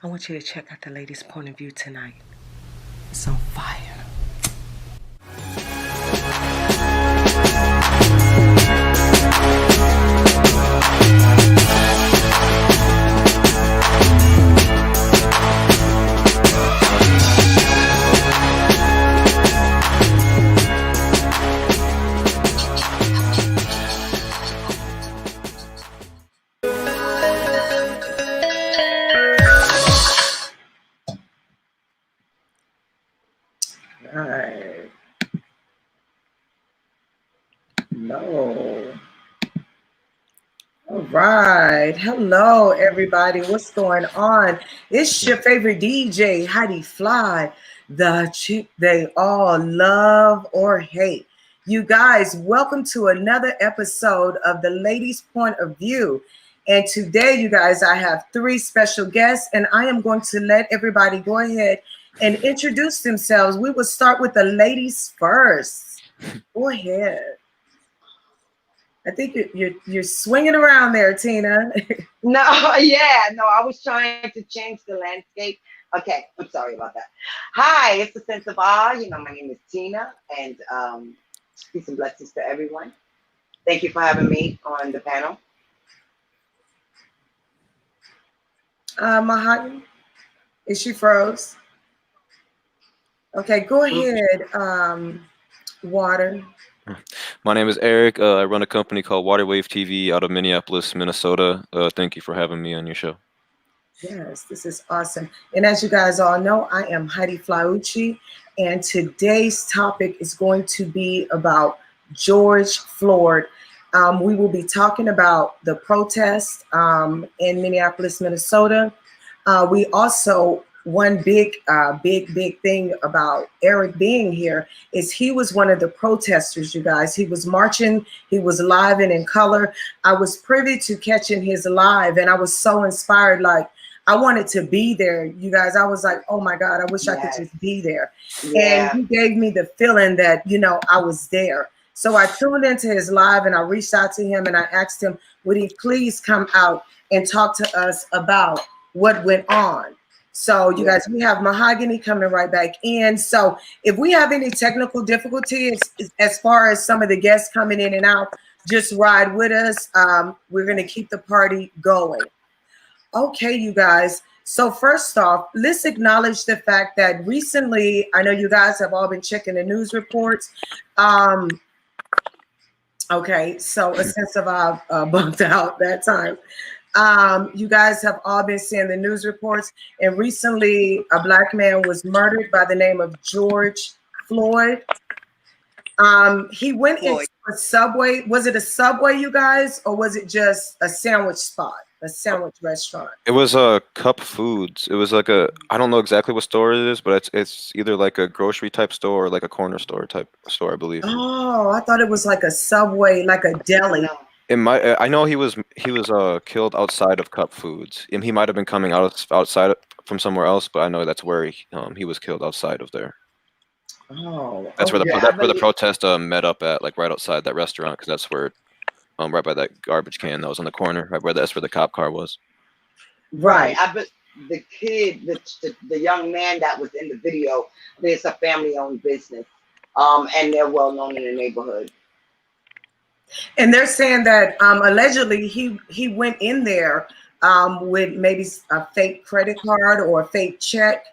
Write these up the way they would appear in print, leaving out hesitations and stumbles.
I want you to check out the ladies' point of view tonight. It's on fire. All right. No. All right. Hello, everybody. What's going on? It's your favorite DJ, Heidi Fly, the chick they all love or hate. You guys, welcome to another episode of the Ladies' Point of View. And today, you guys, I have three special guests, and I am going to let everybody go ahead and introduce themselves. We will start with the ladies first. Go ahead. I think you're swinging around there, Tina. No, yeah, no, I was trying to change the landscape. Okay, I'm sorry about that. Hi, it's the sense of awe. You know, my name is Tina, and peace and blessings to everyone. Thank you for having me on the panel. Mahogany, is she froze? Okay, go ahead, Water. My name is Eric. I run a company called Waterwavetv out of Minneapolis, Minnesota. Thank you for having me on your show. Yes, this is awesome. And as you guys all know, I am Heidi Flaucci, and today's topic is going to be about George Floyd. We will be talking about the protest in Minneapolis, Minnesota. We also, one big thing about Eric being here is he was one of the protesters, you guys. He was marching, he was live and in color. I was privy to catching his live, and I was so inspired. Like, I wanted to be there, you guys. I was like, oh my God, I wish I could just be there. Yeah. And he gave me the feeling that, you know, I was there. So I tuned into his live and I reached out to him and I asked him, would he please come out and talk to us about what went on? So you guys, we have Mahogany coming right back in. So if we have any technical difficulties as far as some of the guests coming in and out, just ride with us. We're going to keep the party going. Okay, you guys. So first off, let's acknowledge the fact that recently, I know you guys have all been checking the news reports. Okay, so a sense of I bumped out that time. You guys have all been seeing the news reports, and recently a Black man was murdered by the name of George Floyd. He went into a Subway. Was it a Subway, you guys, or was it just a sandwich spot, a sandwich restaurant? It was Cup Foods. It was like I don't know exactly what store it is, but it's either like a grocery type store or like a corner store type store, I believe. Oh, I thought it was like a Subway, like a deli. It might. I know he was killed outside of Cup Foods, and he might have been coming outside from somewhere else, but I know that's where he was killed outside of there. Oh, that's where the protest met up at, like right outside that restaurant, because that's where, right by that garbage can that was on the corner, that's where the cop car was. Right. But the kid, the young man that was in the video, it's a family-owned business, and they're well known in the neighborhood. And they're saying that allegedly he went in there with maybe a fake credit card or a fake check.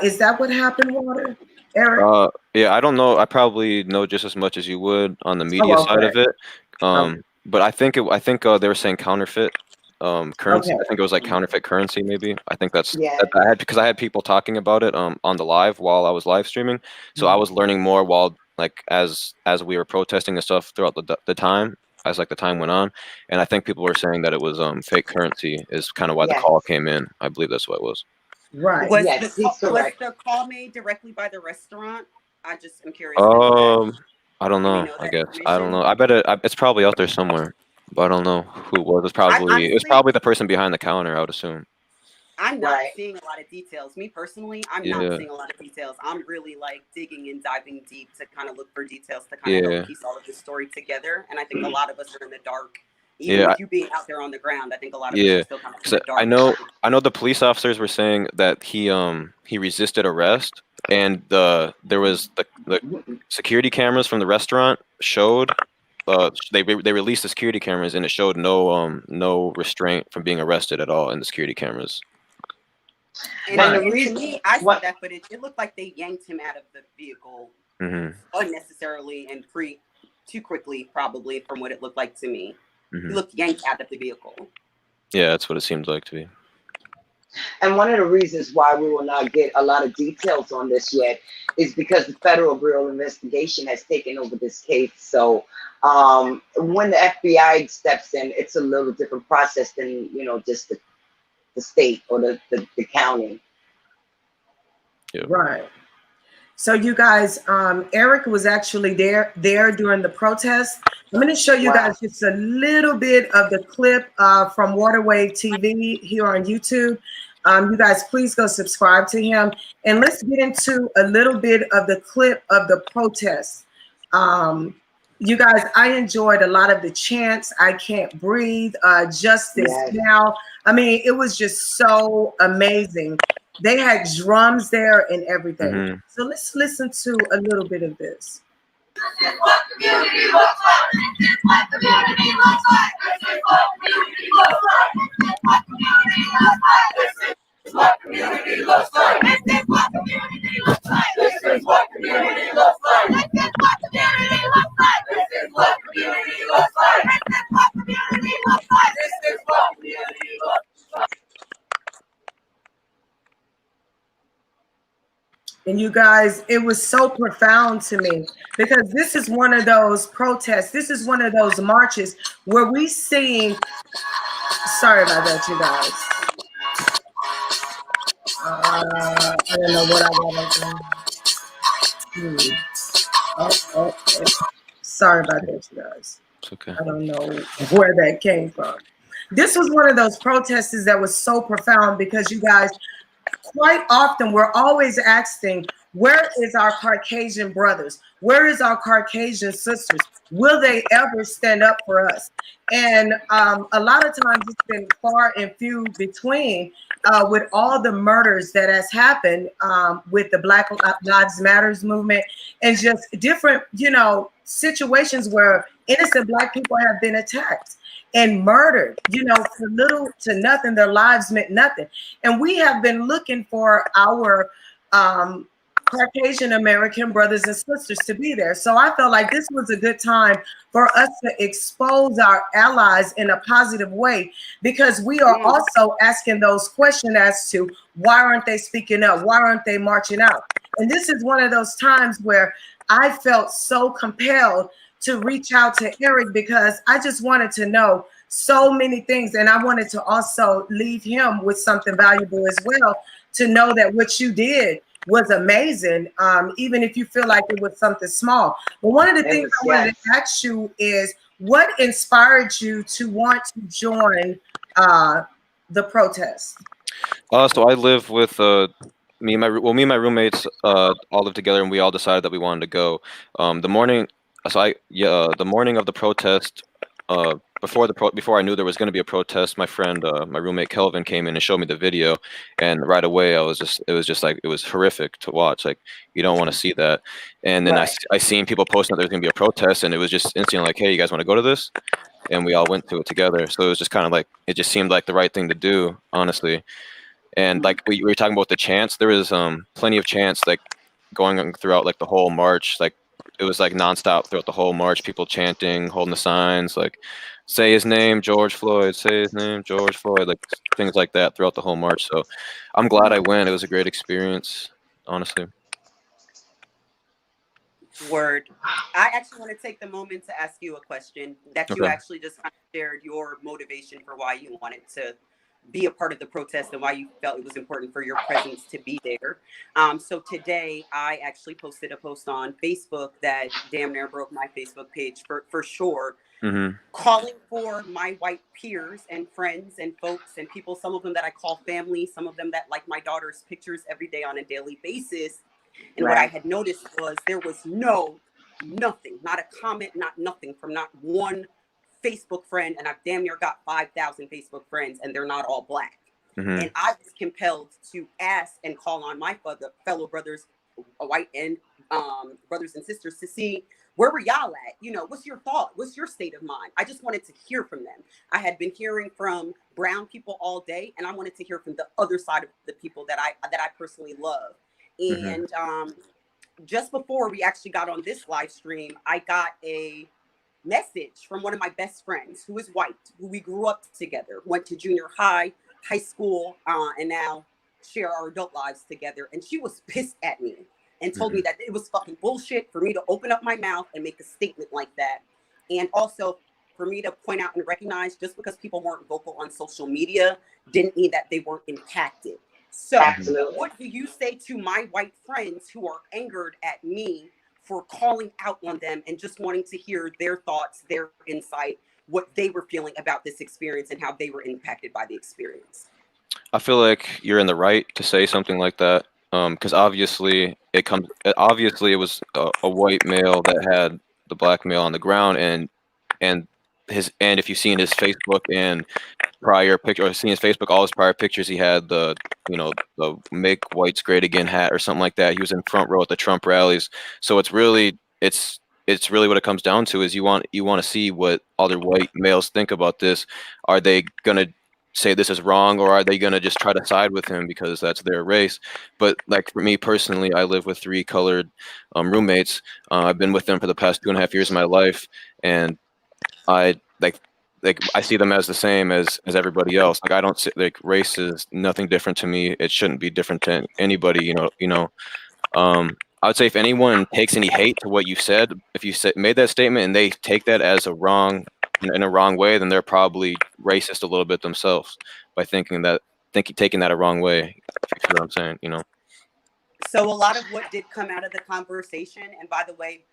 Is that what happened, Water? Eric? Yeah, I don't know. I probably know just as much as you would on the media side of it. But I think they were saying counterfeit currency. I think it was like counterfeit currency, maybe. I think that's because I had people talking about it on the live while I was live streaming. So I was learning more while as we were protesting and stuff throughout the time, as the time went on. And I think people were saying that it was fake currency is kind of why the call came in. I believe that's what it was. Right. Was the call made directly by the restaurant? I just am curious. I don't know. I guess I don't know. I bet it's probably out there somewhere, but I don't know who it was. It was probably the person behind the counter, I would assume. I'm not seeing a lot of details. Me personally, I'm not seeing a lot of details. I'm really digging and diving deep to kind of look for details to kind of help piece all of this story together. And I think a lot of us are in the dark Even with you being out there on the ground, I think a lot of us are still kind of in the dark. I know the police officers were saying that he resisted arrest, and there was the security cameras from the restaurant showed they released the security cameras, and it showed no restraint from being arrested at all in the security cameras. And to me, I saw that footage. It looked like they yanked him out of the vehicle unnecessarily and too quickly, probably, from what it looked like to me. He looked yanked out of the vehicle. Yeah, that's what it seemed like to me. And one of the reasons why we will not get a lot of details on this yet is because the Federal Bureau of Investigation has taken over this case. So when the FBI steps in, it's a little different process than, just the state or the county. Yeah. Right. So you guys, Eric was actually there during the protest. I'm going to show you guys just a little bit of the clip from Waterwavetv here on YouTube. You guys, please go subscribe to him. And let's get into a little bit of the clip of the protest. You guys, I enjoyed a lot of the chants. I can't breathe. Justice now. I mean, it was just so amazing. They had drums there and everything. So let's listen to a little bit of this. This is what community looks like. This is what community looks like. This is what community looks like. This is what community looks like. This is what community looks like. This is what community looks like. This is what community looks like. This is what community looks like. This is what community looks like. This is what community looks like. And you guys, it was so profound to me because this is one of those protests. This is one of those marches where we sing. Sorry about that, you guys. I don't know what I got. Sorry about that, you guys. It's okay. I don't know where that came from. This was one of those protests that was so profound because you guys, quite often we're always asking, where is our Caucasian brothers? Where is our Caucasian sisters? Will they ever stand up for us? And a lot of times it's been far and few between with all the murders that has happened with the Black Lives Matters movement and just different, situations where innocent Black people have been attacked and murdered, for little to nothing. Their lives meant nothing. And we have been looking for our Caucasian American brothers and sisters to be there. So I felt like this was a good time for us to expose our allies in a positive way, because we are also asking those questions as to why aren't they speaking up? Why aren't they marching out? And this is one of those times where I felt so compelled to reach out to Eric because I just wanted to know so many things. And I wanted to also leave him with something valuable as well, to know that what you did was amazing, even if you feel like it was something small. But one of the things I wanted to ask you is, what inspired you to want to join the protest? So I live with me and my roommates all live together, and we all decided that we wanted to go. The morning of the protest, before I knew there was going to be a protest, my friend, my roommate Kelvin, came in and showed me the video, and right away it was horrific to watch. Like, you don't want to see that. And then I seen people posting that there's going to be a protest, and it was just instantly like, hey, you guys want to go to this? And we all went to it together. So it was just kind of like, it just seemed like the right thing to do, honestly. And like we were talking about the chants, there was plenty of chants like going on throughout like the whole march. Like, it was like nonstop throughout the whole march, people chanting, holding the signs, like, say his name, George Floyd, say his name, George Floyd, like things like that throughout the whole march. So I'm glad I went. It was a great experience, honestly. Word. I actually want to take the moment to ask you a question that you actually just shared your motivation for why you wanted to be a part of the protest and why you felt it was important for your presence to be there. So today I actually posted a post on Facebook that damn near broke my Facebook page for sure, calling for my white peers and friends and folks and people, some of them that I call family, some of them that like my daughter's pictures every day on a daily basis. And what I had noticed was there was nothing, not a comment, not nothing from not one Facebook friend, and I've damn near got 5,000 Facebook friends, and they're not all Black. And I was compelled to ask and call on my fellow brothers, white and brothers and sisters, to see where were y'all at? You know, what's your thought? What's your state of mind? I just wanted to hear from them. I had been hearing from brown people all day, and I wanted to hear from the other side of the people that I personally love. And just before we actually got on this live stream, I got a message from one of my best friends who is white, who we grew up together, went to junior high, high school, and now share our adult lives together. And she was pissed at me and told me that it was fucking bullshit for me to open up my mouth and make a statement like that. And also for me to point out and recognize, just because people weren't vocal on social media didn't mean that they weren't impacted. So what do you say to my white friends who are angered at me for calling out on them and just wanting to hear their thoughts, their insight, what they were feeling about this experience and how they were impacted by the experience? I feel like you're in the right to say something like that, because obviously it was a white male that had the Black male on the ground, and if you've seen his Facebook and prior picture, or seen his Facebook, all his prior pictures, he had the Make Whites Great Again hat or something like that. He was in front row at the Trump rallies. So it's really what it comes down to, is you want to see what other white males think about this. Are they gonna say this is wrong, or are they gonna just try to side with him because that's their race? But like for me personally, I live with 3 colored roommates. I've been with them for the past 2.5 years of my life, and I I see them as the same as everybody else. Like, I don't see, like, race is nothing different to me. It shouldn't be different to anybody. I would say if anyone takes any hate to what you said, if you made that statement and they take that as in a wrong way, then they're probably racist a little bit themselves by taking that a wrong way. If you know what I'm saying, So a lot of what did come out of the conversation, and by the way,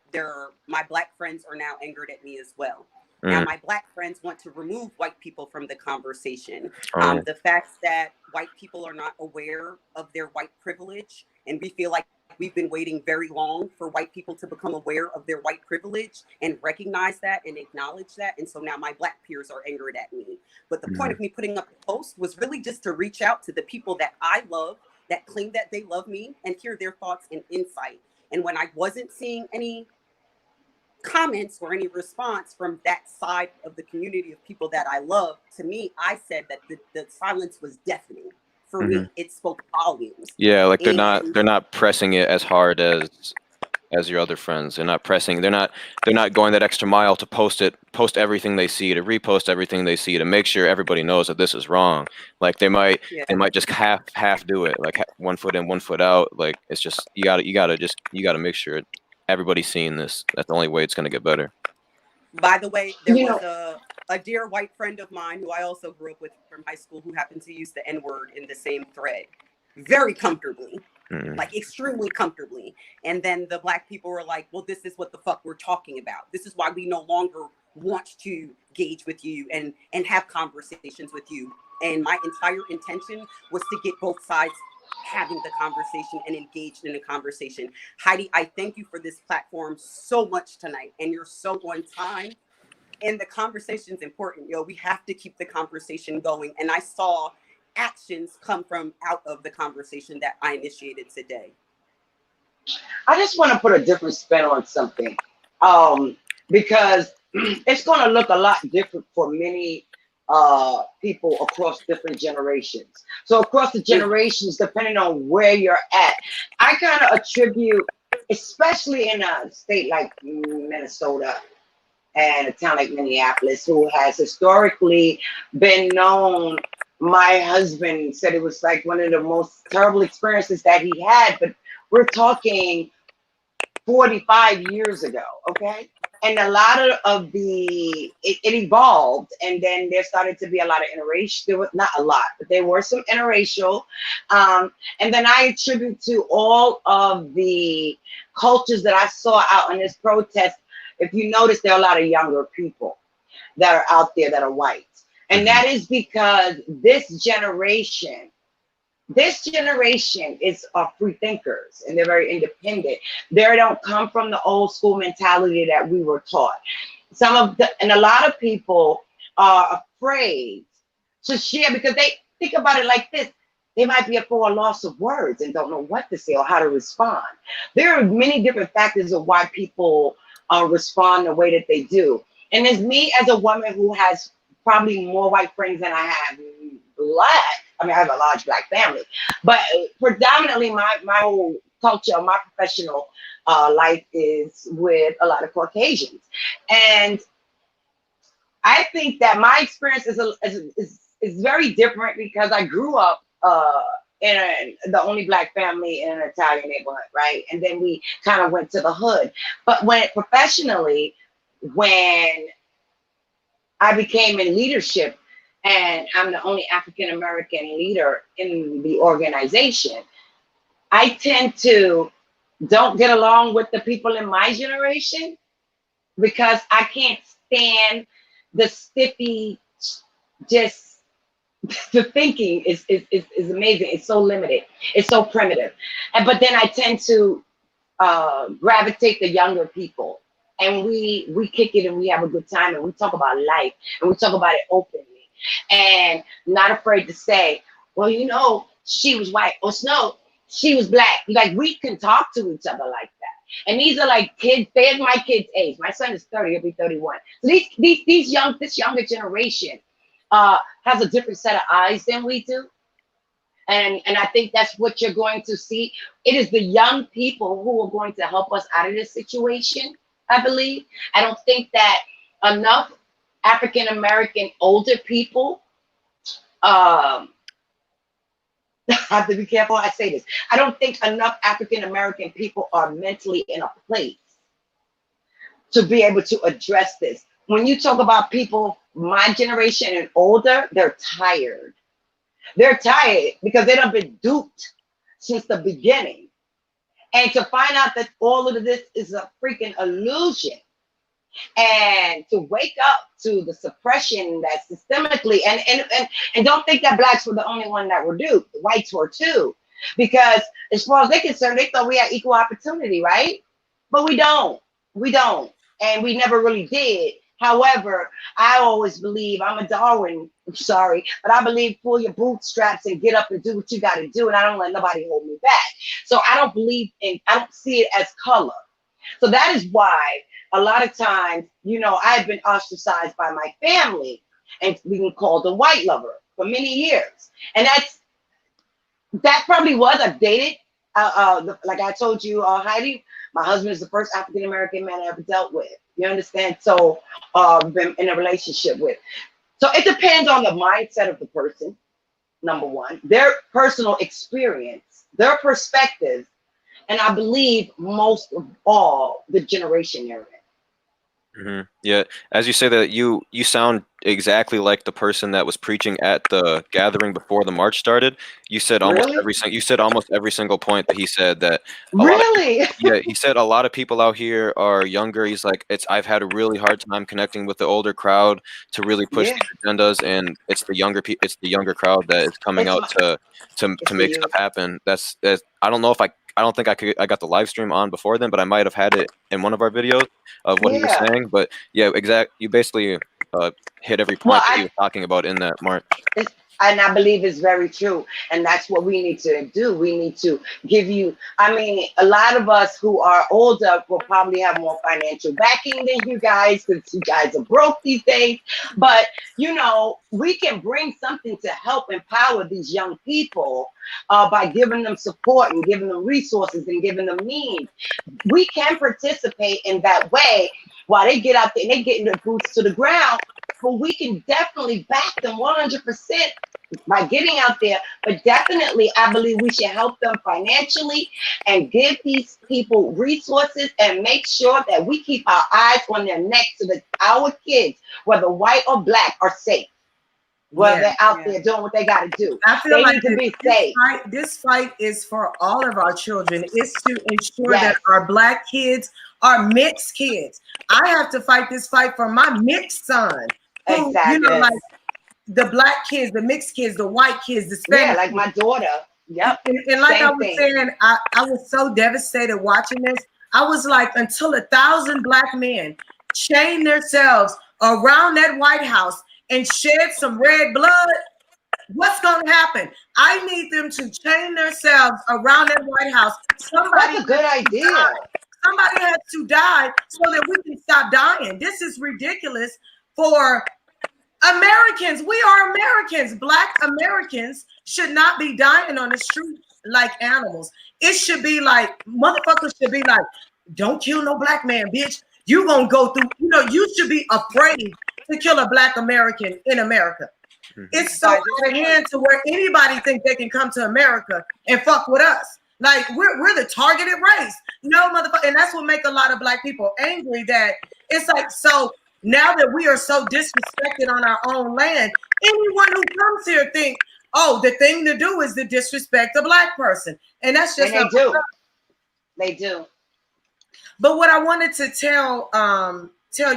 my Black friends are now angered at me as well. Now, my Black friends want to remove white people from the conversation. The fact that white people are not aware of their white privilege, and we feel like we've been waiting very long for white people to become aware of their white privilege and recognize that and acknowledge that. And so now my Black peers are angered at me. But the point of me putting up the post was really just to reach out to the people that I love, that claim that they love me, and hear their thoughts and insight. And when I wasn't seeing any comments or any response from that side of the community of people that I love, to me, I said that the silence was deafening. For me, it spoke volumes. Yeah, like they're not pressing it as hard as your other friends. They're not pressing. They're not going that extra mile to post everything they see, to repost everything they see, to make sure everybody knows that this is wrong. Like they might just half do it, like 1 foot in, 1 foot out. Like, it's just you gotta make sure everybody's seeing this. That's the only way it's gonna get better. By the way, there was a dear white friend of mine who I also grew up with from high school who happened to use the N-word in the same thread very comfortably, like extremely comfortably. And then the Black people were like, well, this is what the fuck we're talking about. This is why we no longer want to engage with you and have conversations with you. And my entire intention was to get both sides having the conversation and engaged in the conversation. Heidi, I thank you for this platform so much tonight, and you're so on time. And the conversation is important. We have to keep the conversation going. And I saw actions come from out of the conversation that I initiated today. I just want to put a different spin on something, because it's going to look a lot different for many people across different generations. So across the generations, depending on where you're at, I kind of attribute, especially in a state like Minnesota and a town like Minneapolis, who has historically been known. My husband said it was like one of the most terrible experiences that he had, but we're talking 45 years ago, okay? And a lot of it evolved, and then there started to be a lot of interracial. There was not a lot, but there were some interracial. And then I attribute to all of the cultures that I saw out in this protest. If you notice, there are a lot of younger people that are out there that are white. And that is because this generation is free thinkers, and they're very independent. They don't come from the old school mentality that we were taught. and a lot of people are afraid to share because they think about it like this. They might be for a loss of words and don't know what to say or how to respond. There are many different factors of why people respond the way that they do. And as me as a woman who has probably more white friends than I have black, I mean, I have a large black family, but predominantly my whole culture, my professional life is with a lot of Caucasians. And I think that my experience is very different because I grew up in the only black family in an Italian neighborhood, right? And then we kind of went to the hood. But professionally, when I became in leadership and I'm the only African-American leader in the organization, I tend to don't get along with the people in my generation because I can't stand the stiffy, just the thinking is amazing. It's so limited. It's so primitive. But then I tend to gravitate the younger people, and we kick it and we have a good time and we talk about life and we talk about it openly and not afraid to say, well, you know, she was white, or no, she was black. Like, we can talk to each other like that. And these are like kids. They're my kids' age. My son is 30. He'll be 31. So this younger generation has a different set of eyes than we do. And I think that's what you're going to see. It is the young people who are going to help us out of this situation, I believe. I don't think that enough African-American older people, I have to be careful I say this. I don't think enough African-American people are mentally in a place to be able to address this. When you talk about people my generation and older, they're tired. They're tired because they done been duped since the beginning. And to find out that all of this is a freaking illusion, and to wake up to the suppression that systemically, and don't think that blacks were the only one that were duped. The whites were too. Because as far as they're concerned, they thought we had equal opportunity, right? But we don't. We don't. And we never really did. However, I always believe, I'm a Darwin, I'm sorry, but I believe pull your bootstraps and get up and do what you got to do. And I don't let nobody hold me back. So I don't see it as color. So that is why a lot of times, you know, I've been ostracized by my family and being called a white lover for many years. And that probably was, I've dated, like I told you, Heidi, my husband is the first African-American man I ever dealt with. You understand? So, been in a relationship with. So it depends on the mindset of the person, number one, their personal experience, their perspective, and I believe most of all, the generation they're in. Mm-hmm. Yeah, as you say that, you sound exactly like the person that was preaching at the gathering before the march started. You said almost every single point that he said. That he said a lot of people out here are younger. He's like, I've had a really hard time connecting with the older crowd to really push these agendas, and it's the younger crowd that is coming out to make stuff happen. That's I don't know if I don't think I got the live stream on before then, but I might have had it in one of our videos of what he was saying. But yeah, you basically hit every point that he was talking about in that march. And I believe it's very true. And that's what we need to do. We need to give you, I mean, a lot of us who are older will probably have more financial backing than you guys, because you guys are broke these days. But, you know, we can bring something to help empower these young people by giving them support and giving them resources and giving them means. We can participate in that way while they get out there and they get their boots to the ground. But we can definitely back them 100% by getting out there. But definitely, I believe we should help them financially and give these people resources and make sure that we keep our eyes on their neck so that our kids, whether white or black, are safe. Well, they're out there doing what they got to do. I feel like to be safe. This fight is for all of our children. It's to ensure that our black kids are mixed kids. I have to fight this fight for my mixed son. Who, you know, like the black kids, the mixed kids, the white kids, the Spanish like my daughter. Yep. And like I was saying, I was so devastated watching this. I was like, until 1,000 black men chain themselves around that White House and shed some red blood, what's going to happen? I need them to chain themselves around that White House. That's a good idea. Somebody has to die so that we can stop dying. This is ridiculous for Americans. We are Americans. Black Americans should not be dying on the street like animals. It should be like, motherfuckers should be like, don't kill no black man, bitch. You gonna go through, you should be afraid to kill a black American in America. It's so out of hand to where anybody think they can come to America and fuck with us. Like we're the targeted race. No, motherfucker. And that's what make a lot of black people angry, that it's like, so now that we are so disrespected on our own land, anyone who comes here think, oh, the thing to do is to disrespect a black person. And that's just and they do. But what I wanted to tell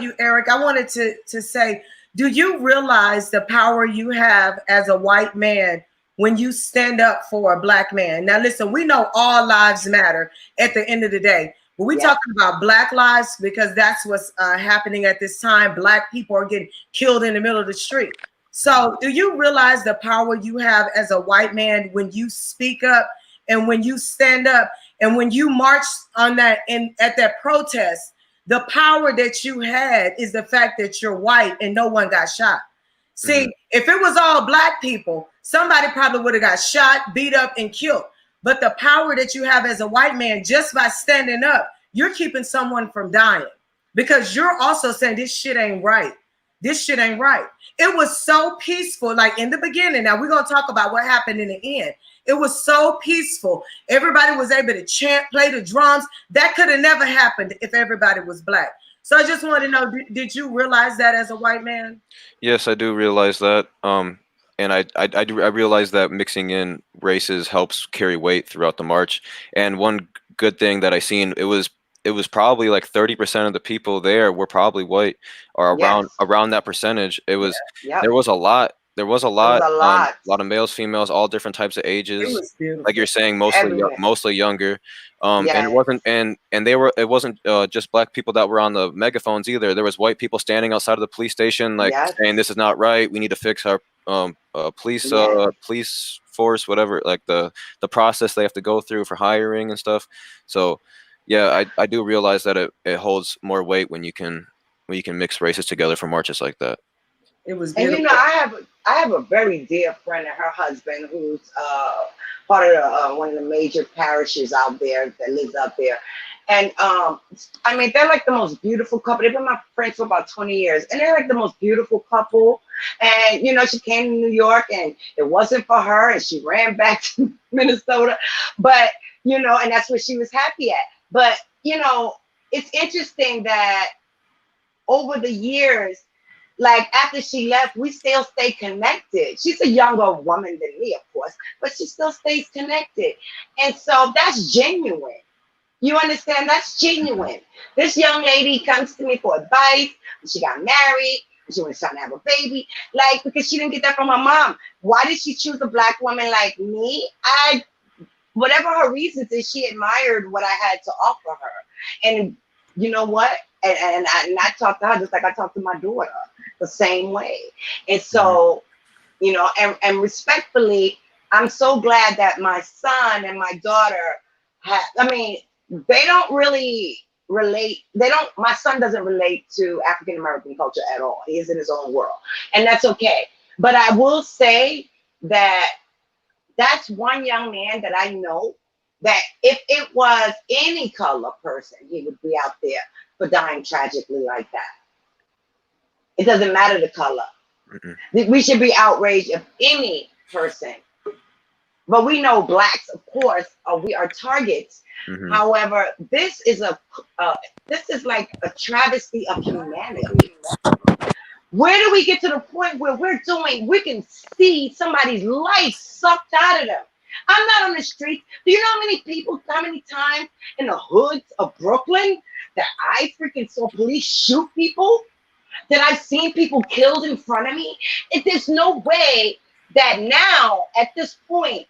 you, Eric, I wanted to say, do you realize the power you have as a white man when you stand up for a black man? Now, listen, we know all lives matter at the end of the day. But we're talking about black lives because that's what's happening at this time. Black people are getting killed in the middle of the street. So do you realize the power you have as a white man when you speak up and when you stand up and when you march on that at that protest? The power that you had is the fact that you're white and no one got shot. See, if it was all black people, somebody probably would have got shot, beat up, and killed. But the power that you have as a white man, just by standing up, you're keeping someone from dying because you're also saying this shit ain't right. This shit ain't right. It was so peaceful, like in the beginning. Now we're going to talk about what happened in the end. It was so peaceful. Everybody was able to chant, play the drums. That could have never happened if everybody was black. So I just want to know, did you realize that as a white man? Yes, I do realize that. And I realize that mixing in races helps carry weight throughout the march. And one good thing that I seen, it was probably like 30% of the people there were probably white, or around that percentage. It was there was a lot. There was a lot of males, females, all different types of ages. Like you're saying, mostly younger. And it wasn't, and it wasn't just black people that were on the megaphones either. There was white people standing outside of the police station, like saying, "This is not right. We need to fix our police force, whatever, like the process they have to go through for hiring and stuff." So yeah, I do realize that it holds more weight when you can mix races together for marches like that. It was beautiful. And I have a very dear friend and her husband who's part of one of the major parishes out there that lives out there. And I mean, they're like the most beautiful couple. They've been my friends for about 20 years. And they're like the most beautiful couple. And, she came to New York and it wasn't for her. And she ran back to Minnesota. But, and that's where she was happy at. But, it's interesting that over the years, like after she left, we still stay connected. She's a younger woman than me, of course, but she still stays connected. And so that's genuine. You understand? That's genuine. This young lady comes to me for advice. She got married. She was trying to have a baby, like, because she didn't get that from her mom. Why did she choose a black woman like me? Whatever her reasons is, she admired what I had to offer her. And you know what? And I talked to her just like I talked to my daughter, the same way. And so, and respectfully, I'm so glad that my son and my daughter they don't really relate. My son doesn't relate to African-American culture at all. He is in his own world, and that's okay. But I will say that that's one young man that I know that if it was any color person, he would be out there for dying tragically like that. It doesn't matter the color. We should be outraged if any person. But we know blacks, of course, we are targets. However, this is like a travesty of humanity. Where do we get to the point where we can see somebody's life sucked out of them? I'm not on the street. Do you know how many times in the hoods of Brooklyn that I freaking saw police shoot people? That I've seen people killed in front of me? There's no way that now, at this point,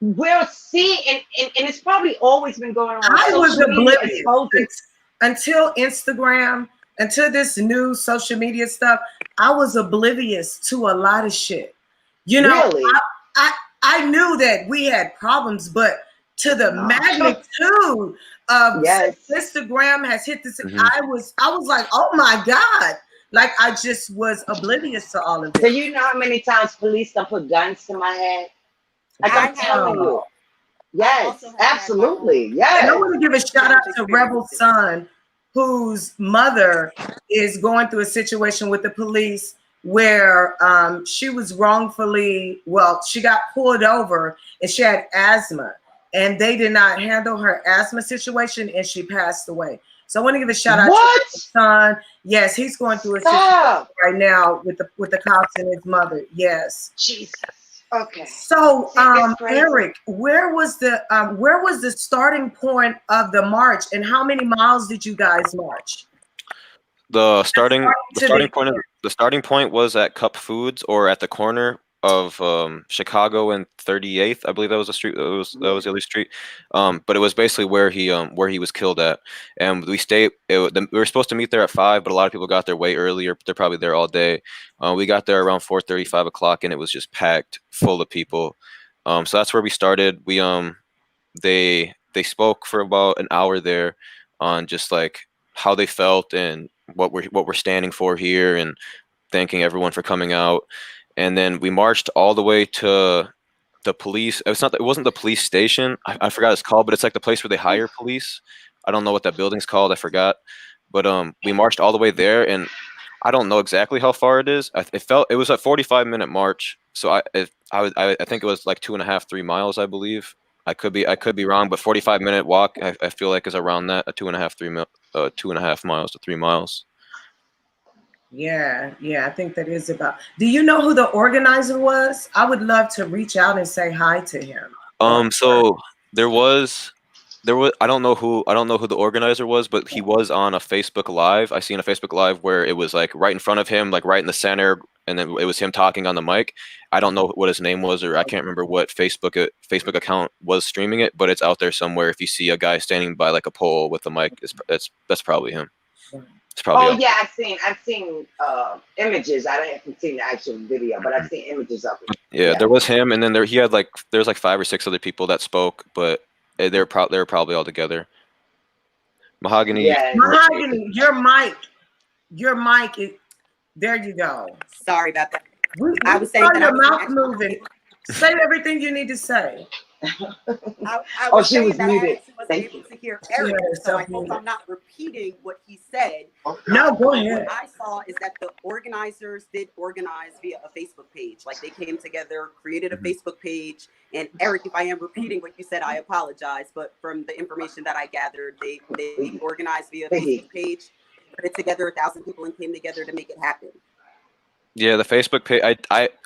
we're seeing, and it's probably always been going on. I was oblivious until Instagram until this new social media stuff, I was oblivious to a lot of shit. You know, really? I knew that we had problems, but to the magnitude of Instagram has hit this, I was like, oh my God. Like, I just was oblivious to all of it. So you know how many times police done put guns to my head? Like, I'm telling you. Yes, absolutely. Yes. And I want to give a shout out to Rebel's son, whose mother is going through a situation with the police where she was wrongfully, she got pulled over and she had asthma, and they did not handle her asthma situation, and she passed away. So I want to give a shout out to his son. Yes, he's going through a situation right now with the cops and his mother. Yes. Jesus. Okay. So, Eric, where was the starting point of the march, and how many miles did you guys march? The starting point was at Cup Foods, or at the corner of Chicago and 38th. I believe that was the street. That was the other street. But it was basically where he was killed at. And we stayed. We were supposed to meet there at 5, but a lot of people got there way earlier. They're probably there all day. We got there around 4:30, 5 o'clock, and it was just packed full of people. So that's where we started. We they spoke for about an hour there on just like how they felt and what we're standing for here, and thanking everyone for coming out. And then we marched all the way to the police. It wasn't the police station. I forgot what it's called, but it's like the place where they hire police. I don't know what that building's called. I forgot. But we marched all the way there, and I don't know exactly how far it is. It was a 45-minute march. So I think it was like 2.5, 3 miles, I believe. I could be wrong, but 45-minute walk, I feel like, is around that, 2.5 miles to 3 miles. Yeah, I think that is about. Do you know who the organizer was? I would love to reach out and say hi to him. So there was I don't know who the organizer was, but he was on a Facebook Live. I seen a Facebook Live where it was like right in front of him, like right in the center, and then it was him talking on the mic. I don't know what his name was, or I can't remember what Facebook account was streaming it, but it's out there somewhere. If you see a guy standing by like a pole with a mic, that's probably him. It's probably I've seen images. I haven't seen the actual video, but I've seen images of it. Yeah, there was him, and then there's like 5 or 6 other people that spoke, but they're probably all together. Mahogany. Yeah. Mahogany, your mic is, there you go. Sorry about that. I was saying that your mouth moving. Say everything you need to say. She was muted. Thank you. To hear Eric, so I hope I'm not repeating what he said. No, go ahead. What I saw is that the organizers did organize via a Facebook page. Like, they came together, created a Facebook page. And Eric, if I am repeating what you said, I apologize. But from the information that I gathered, they organized via a Facebook page, put it together, 1,000 people, and came together to make it happen. Yeah, the Facebook page,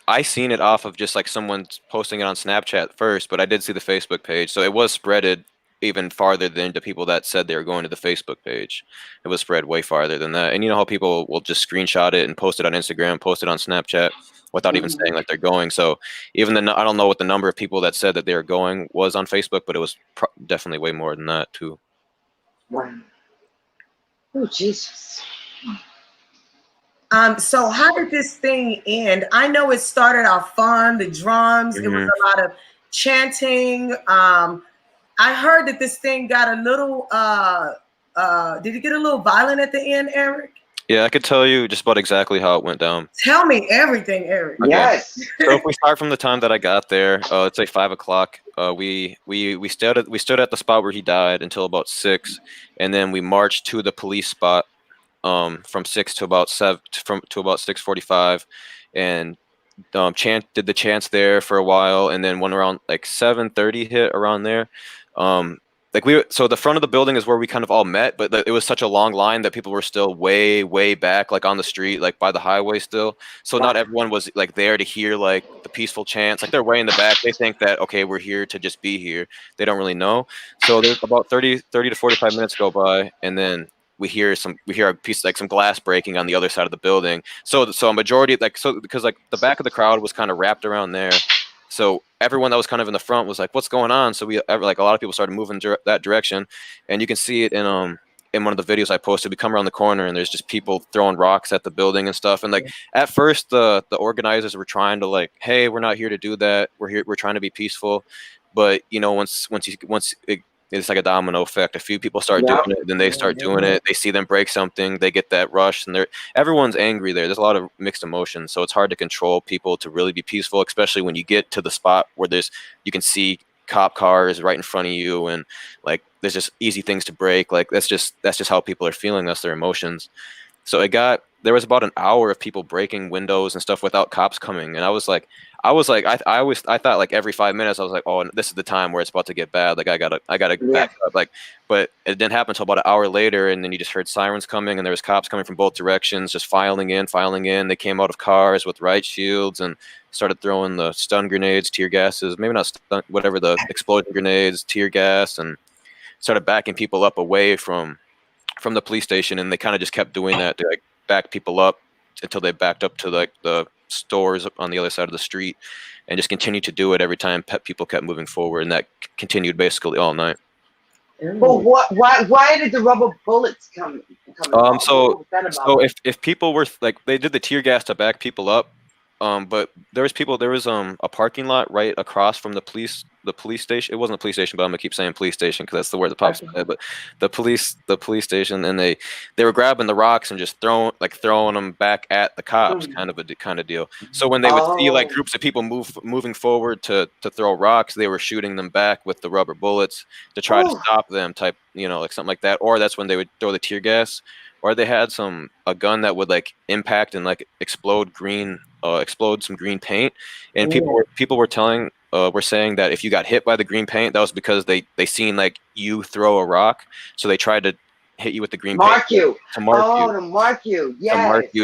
I seen it off of just like someone posting it on Snapchat first, but I did see the Facebook page. So it was spreaded even farther than the people that said they were going to the Facebook page. It was spread way farther than that. And you know how people will just screenshot it and post it on Instagram, post it on Snapchat without even saying like they're going. So even I don't know what the number of people that said that they were going was on Facebook, but it was definitely way more than that too. Wow. Oh, Jesus. So how did this thing end? I know it started off fun, the drums, it was a lot of chanting. I heard that this thing got a little, did it get a little violent at the end, Eric? Yeah, I could tell you just about exactly how it went down. Tell me everything, Eric. Okay. Yes. So if we start from the time that I got there, it's like 5 o'clock. We stood at the spot where he died until about 6, and then we marched to the police spot from 6 to about 7 to about 6:45, and did the chants there for a while, and then when around like 7:30 hit around there, so the front of the building is where we kind of all met, but it was such a long line that people were still way back, like on the street, like by the highway still. So not everyone was like there to hear like the peaceful chants. Like they're way in the back. They think that, okay, we're here to just be here. They don't really know. So there's about 30 to 45 minutes go by, and then we hear a piece, like some glass breaking on the other side of the building. So a majority, because like the back of the crowd was kind of wrapped around there. So everyone that was kind of in the front was like, what's going on? So we, like, a lot of people started moving that direction, and you can see it in in one of the videos I posted, we come around the corner and there's just people throwing rocks at the building and stuff. And like at first the organizers were trying to like, hey, we're not here to do that. We're trying to be peaceful. But you know, once it's like a domino effect. A few people start doing it, then they start doing it. They see them break something, they get that rush, and everyone's angry there. There's a lot of mixed emotions, so it's hard to control people to really be peaceful, especially when you get to the spot where you can see cop cars right in front of you, and like there's just easy things to break. Like that's just how people are feeling. That's their emotions. So there was about an hour of people breaking windows and stuff without cops coming, and I thought like every 5 minutes I was like, oh, this is the time where it's about to get bad. Like I gotta back up. Like, but it didn't happen until about an hour later, and then you just heard sirens coming, and there was cops coming from both directions, just filing in. They came out of cars with riot shields and started throwing the stun grenades, tear gases, maybe not stun, whatever, the explosion grenades, tear gas, and started backing people up away from the police station, and they kind of just kept doing that to like back people up until they backed up to like the stores on the other side of the street, and just continued to do it every time people kept moving forward, and that continued basically all night. Well, why did the rubber bullets come so if people were like, they did the tear gas to back people up, but there was a parking lot right across from the police station. It wasn't a police station, but I'm gonna keep saying police station because that's the word that pops in my head. But the police station, and they were grabbing the rocks and just throwing them back at the cops, kind of deal. So when they would see like groups of people moving forward to throw rocks, they were shooting them back with the rubber bullets to try to stop them, type, you know, like something like that. Or that's when they would throw the tear gas, or they had a gun that would like impact and like explode some green paint, and people were saying that if you got hit by the green paint, that was because they seen like you throw a rock, so they tried to hit you with the green paint to mark you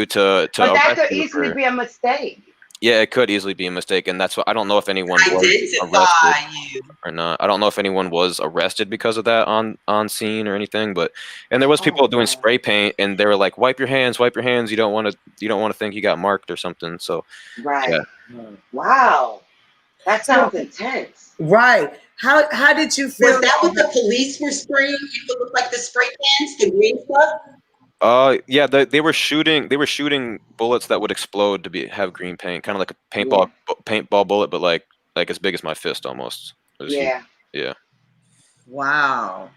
to but that could easily be a mistake. Yeah, it could easily be a mistake, and that's what I don't know if anyone was arrested or not. I don't know if anyone was arrested because of that on scene or anything, and there was people doing spray paint, and they were like, wipe your hands, you don't want to think you got marked or something. So Wow, that sounds intense. Right. How did you feel? Was that what the police were spraying? It looked like the spray cans, the green stuff. Yeah, they were shooting bullets that would explode to have green paint, kind of like a paintball bullet, but like as big as my fist almost. Yeah. Wow.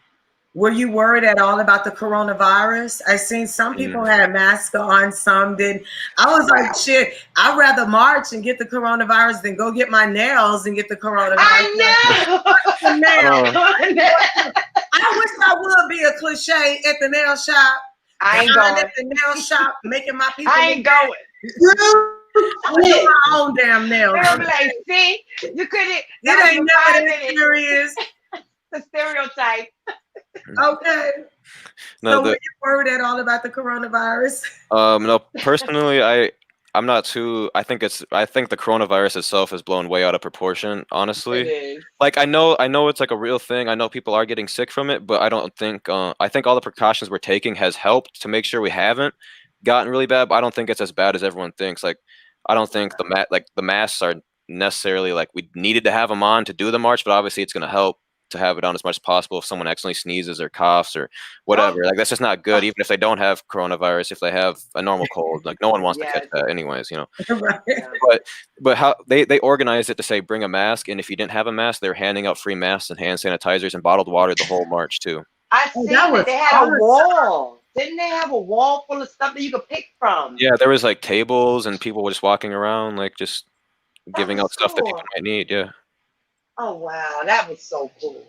Were you worried at all about the coronavirus? I seen some people had masks on, some didn't. I was like, shit, I'd rather march and get the coronavirus than go get my nails and get the coronavirus. I wish I would be a cliche at the nail shop. I ain't going. At the nail shop, making my people. I ain't going. I'm doing my own damn nails. I'm like, see, you couldn't. It ain't never that serious. The stereotype. Okay. No, so were you worried at all about the coronavirus? No, personally, I'm not too. I think the coronavirus itself is blown way out of proportion. Honestly, it is. Like I know it's like a real thing. I know people are getting sick from it, but I don't think. I think all the precautions we're taking has helped to make sure we haven't gotten really bad. But I don't think it's as bad as everyone thinks. Like I don't think the masks are necessarily like we needed to have them on to do the march, but obviously it's going to help to have it on as much as possible if someone accidentally sneezes or coughs or whatever. Like that's just not good, even if they don't have coronavirus. If they have a normal cold, like no one wants to catch that anyways, you know. But how they organized it to say bring a mask, and if you didn't have a mask, they were handing out free masks and hand sanitizers and bottled water the whole march too. I see that they had a wall. Didn't they have a wall full of stuff that you could pick from? Yeah, there was like tables and people were just walking around like just giving out stuff that people might need. Yeah. Oh wow, that was so cool.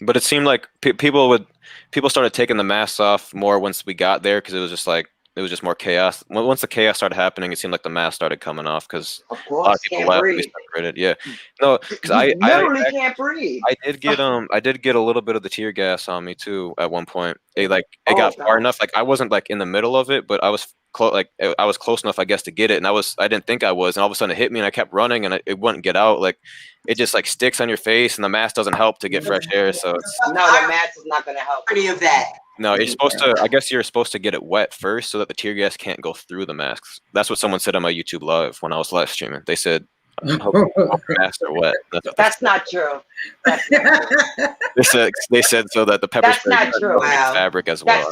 But it seemed like people started taking the masks off more once we got there, because it was just more chaos. Once the chaos started happening, it seemed like the masks started coming off because a lot of people left. Yeah, no, because I literally can't breathe. I did get a little bit of the tear gas on me too at one point. It got far enough. Like I wasn't like in the middle of it, but I was I was close enough, I guess, to get it, and I didn't think I was, and all of a sudden it hit me, and I kept running, and it wouldn't get out. Like it just like sticks on your face, and the mask doesn't help to get fresh air. So no, the mask is not going to help any of that. No, you're supposed to. I guess you're supposed to get it wet first, so that the tear gas can't go through the masks. That's what someone said on my YouTube live when I was live streaming. They said I hope your masks are wet. That's not true. That's not true. They said so that the pepper That's spray not true. Wow. fabric as well.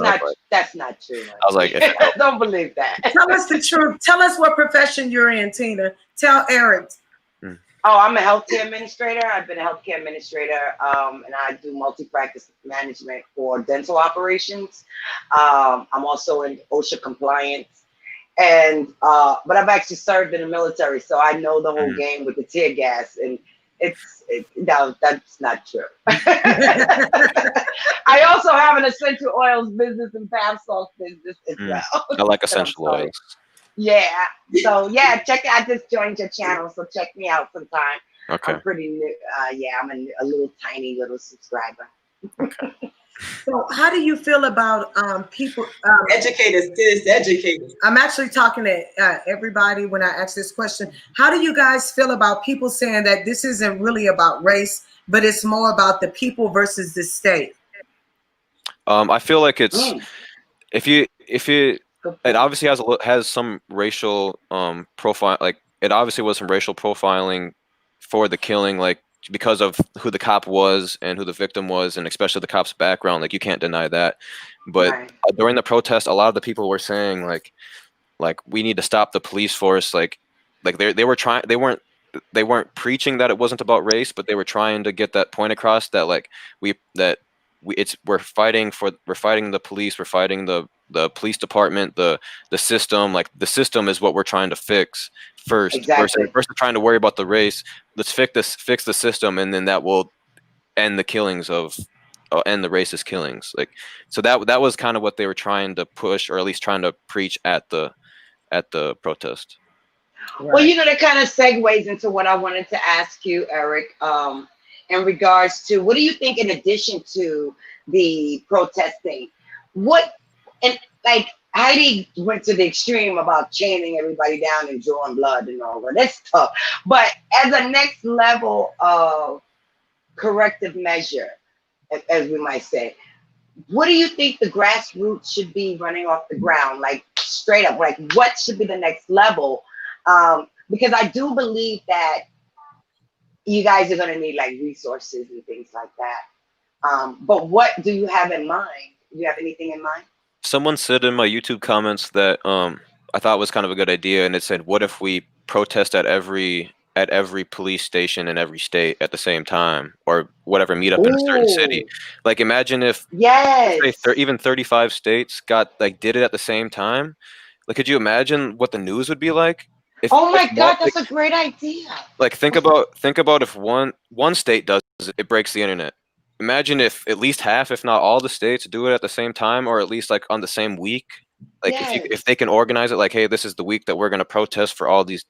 That's not true. I was like, don't believe that. Tell us the truth. Tell us what profession you're in, Tina. Tell Eric. Oh, I'm a healthcare administrator. I've been a healthcare administrator, and I do multi-practice management for dental operations. I'm also in OSHA compliance, and but I've actually served in the military, so I know the whole game with the tear gas, and no, that's not true. I also have an essential oils business and bath salt business as well. I like essential oils. Yeah. So yeah, I just joined your channel, so check me out sometime. Okay. I'm pretty new. Yeah, I'm a little tiny little subscriber. Okay. So how do you feel about people? Educators, sis, educators. I'm actually talking to everybody when I ask this question. How do you guys feel about people saying that this isn't really about race, but it's more about the people versus the state? I feel like it's if you it obviously has some racial profile. Like it obviously was some racial profiling for the killing, like because of who the cop was and who the victim was, and especially the cop's background. Like you can't deny that. But during the protest, a lot of the people were saying like we need to stop the police force. Like they weren't preaching that it wasn't about race, but they were trying to get that point across that we're fighting the police, we're fighting the police department, the system. Like the system is what we're trying to fix first. Exactly. Versus trying to worry about the race. Let's fix the system, and then that will end the killings end the racist killings. Like so that was kind of what they were trying to push, or at least trying to preach at the protest. Well, you know, that kind of segues into what I wanted to ask you, Eric, in regards to what do you think in addition to the protesting? And like Heidi went to the extreme about chaining everybody down and drawing blood and all of that stuff. But as a next level of corrective measure, as we might say, what do you think the grassroots should be running off the ground? Like straight up, like what should be the next level? Because I do believe that you guys are going to need like resources and things like that. But what do you have in mind? Do you have anything in mind? Someone said in my YouTube comments that I thought was kind of a good idea, and it said, "What if we protest at every police station in every state at the same time, or whatever, meet up in a certain city?" Like, imagine if even 35 states did it at the same time. Like, could you imagine what the news would be like? Oh my God, that's a great idea. Like, think about if one state does it breaks the internet. Imagine if at least half, if not all the states do it at the same time, or at least like on the same week. Like if they can organize it, like, hey, this is the week that we're going to protest for all these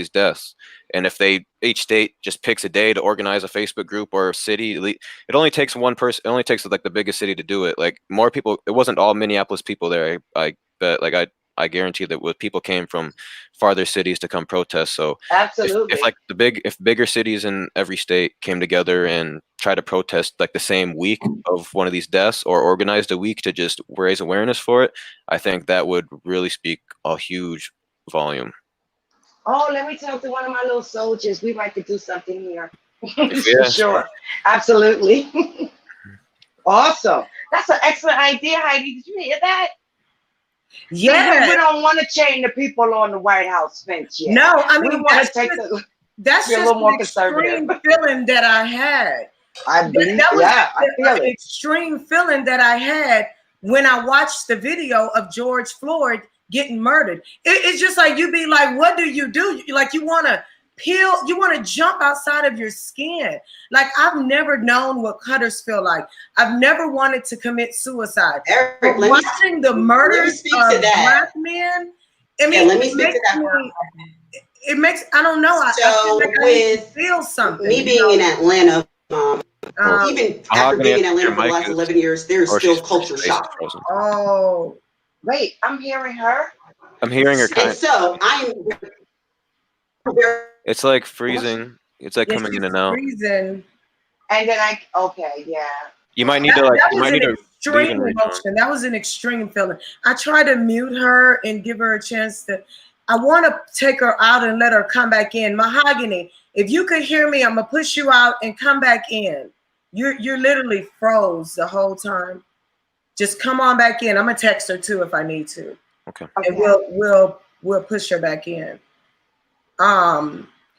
deaths. And if each state just picks a day to organize a Facebook group or a city, it only takes one person. It only takes like the biggest city to do it. Like more people, it wasn't all Minneapolis people there. I bet, like I guarantee that people came from farther cities to come protest. So absolutely, if bigger cities in every state came together and try to protest like the same week of one of these deaths, or organized a week to just raise awareness for it, I think that would really speak a huge volume. Oh, let me talk to one of my little soldiers. We might could do something here. Yeah. Sure, absolutely. Awesome. That's an excellent idea, Heidi. Did you hear that? Yeah, we don't want to chain the people on the White House fence yet. No, I mean that's just a little more conservative feeling that I had. I feel an extreme feeling that I had when I watched the video of George Floyd getting murdered. It's just like you be like, what do? Like you want to jump outside of your skin. Like I've never known what cutters feel like. I've never wanted to commit suicide. Eric, watching the murders of Black men, I mean, let me speak to that. It makes, I don't know. So I feel like I feel something. Me being in Atlanta, even after being in Atlanta for the last 11 years, there's still culture shock. Oh, wait, I'm hearing her. I'm hearing her. And so it's like freezing. It's like coming in and out. Freezing. And then you might need to extreme emotion. That was an extreme feeling. I tried to mute her and give her a chance to I want to take her out and let her come back in. Mahogany, if you could hear me, I'm gonna push you out and come back in. You're literally froze the whole time. Just come on back in. I'm gonna text her too if I need to. Okay. And we'll push her back in.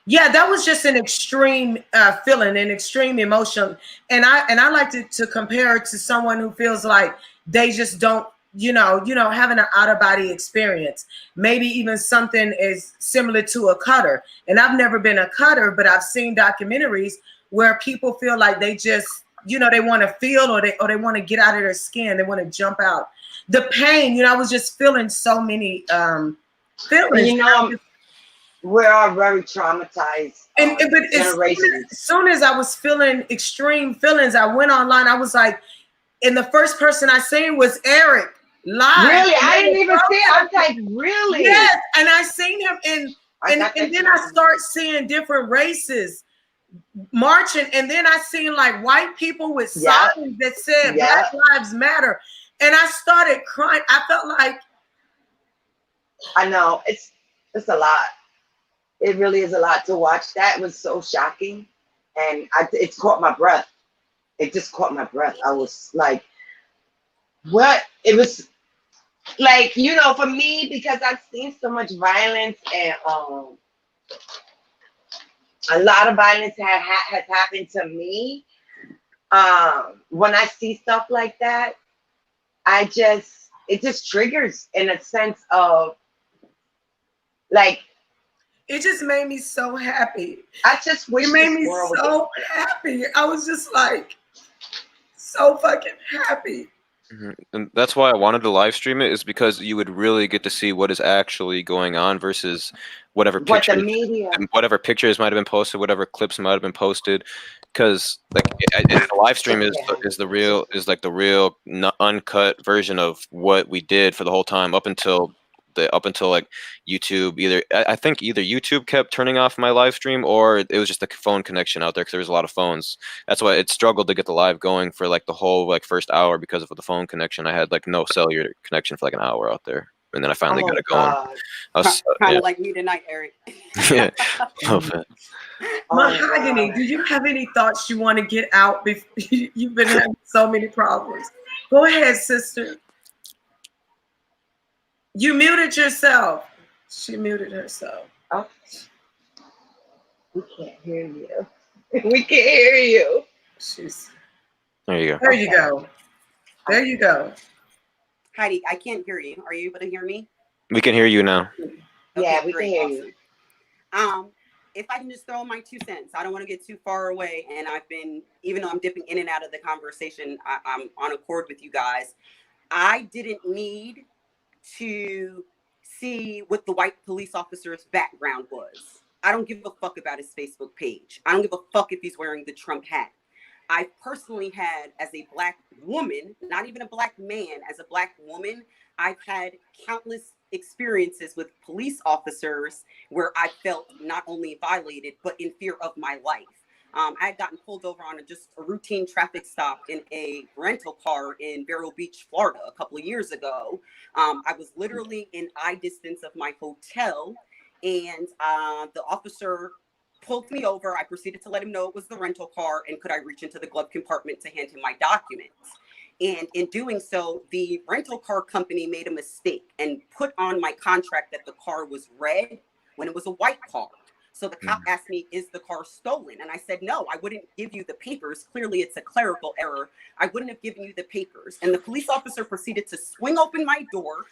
Yeah, that was just an extreme feeling, an extreme emotion, and I like to compare it to someone who feels like they just don't, having an out of body experience. Maybe even something is similar to a cutter. And I've never been a cutter, but I've seen documentaries where people feel like they just, they want to feel or they want to get out of their skin. They want to jump out. The pain, I was just feeling so many feelings. We're all very traumatized. But as soon as I was feeling extreme feelings, I went online. I was like, and the first person I seen was Eric live. Really? I didn't even see it. I was like, really? Yes. And I seen him and then I start seeing different races marching. And then I seen like white people with signs that said Black Lives Matter. And I started crying. I felt like. I know. It's a lot. It really is a lot to watch. That was so shocking. And it caught my breath. It just caught my breath. I was like, what? It was like, for me, because I've seen so much violence and a lot of violence has happened to me. When I see stuff like that, it just triggers in a sense of like, it just made me so happy. I just wish it made me so happy. I was just like so fucking happy. And that's why I wanted to live stream it, is because you would really get to see what is actually going on versus whatever pictures might have been posted, whatever clips might have been posted. Because like the live stream is the real uncut version of what we did for the whole time up until like YouTube. I think either YouTube kept turning off my live stream or it was just the phone connection out there, because there was a lot of phones. That's why it struggled to get the live going for like the whole like first hour because of the phone connection. I had like no cellular connection for like an hour out there, and then I finally got it going. Kind of like me tonight, Eric. Yeah. Mahogany, do you have any thoughts you want to get out? You've been having so many problems. Go ahead, sister. You muted yourself. She muted herself. Oh. We can't hear you. We can't hear you. There you go. There you go. There you go. Heidi, I can't hear you. Are you able to hear me? We can hear you now. Okay, yeah, we can hear you. If I can just throw my 2 cents, I don't want to get too far away. And even though I'm dipping in and out of the conversation, I'm on accord with you guys. I didn't need to see what the white police officer's background was. I don't give a fuck about his Facebook page. I don't give a fuck if he's wearing the Trump hat. I personally had, as a Black woman, not even a Black man, as a Black woman, I've had countless experiences with police officers where I felt not only violated, but in fear of my life. I had gotten pulled over on just a routine traffic stop in a rental car in Vero Beach, Florida, a couple of years ago. I was literally in eye distance of my hotel, and the officer pulled me over. I proceeded to let him know it was the rental car, and could I reach into the glove compartment to hand him my documents. And in doing so, the rental car company made a mistake and put on my contract that the car was red when it was a white car. So the cop asked me, is the car stolen? And I said, no, I wouldn't give you the papers. Clearly, it's a clerical error. I wouldn't have given you the papers. And the police officer proceeded to swing open my door.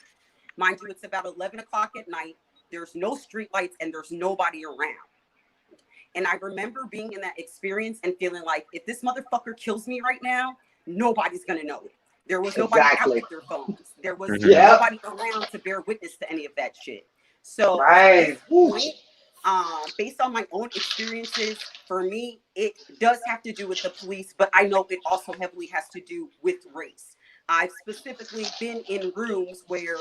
Mind you, it's about 11 o'clock at night. There's no street lights and there's nobody around. And I remember being in that experience and feeling like, if this motherfucker kills me right now, nobody's going to know it. There was nobody out with their phones. There was nobody around to bear witness to any of that shit. So at this point, based on my own experiences, for me, it does have to do with the police, but I know it also heavily has to do with race. I've specifically been in rooms where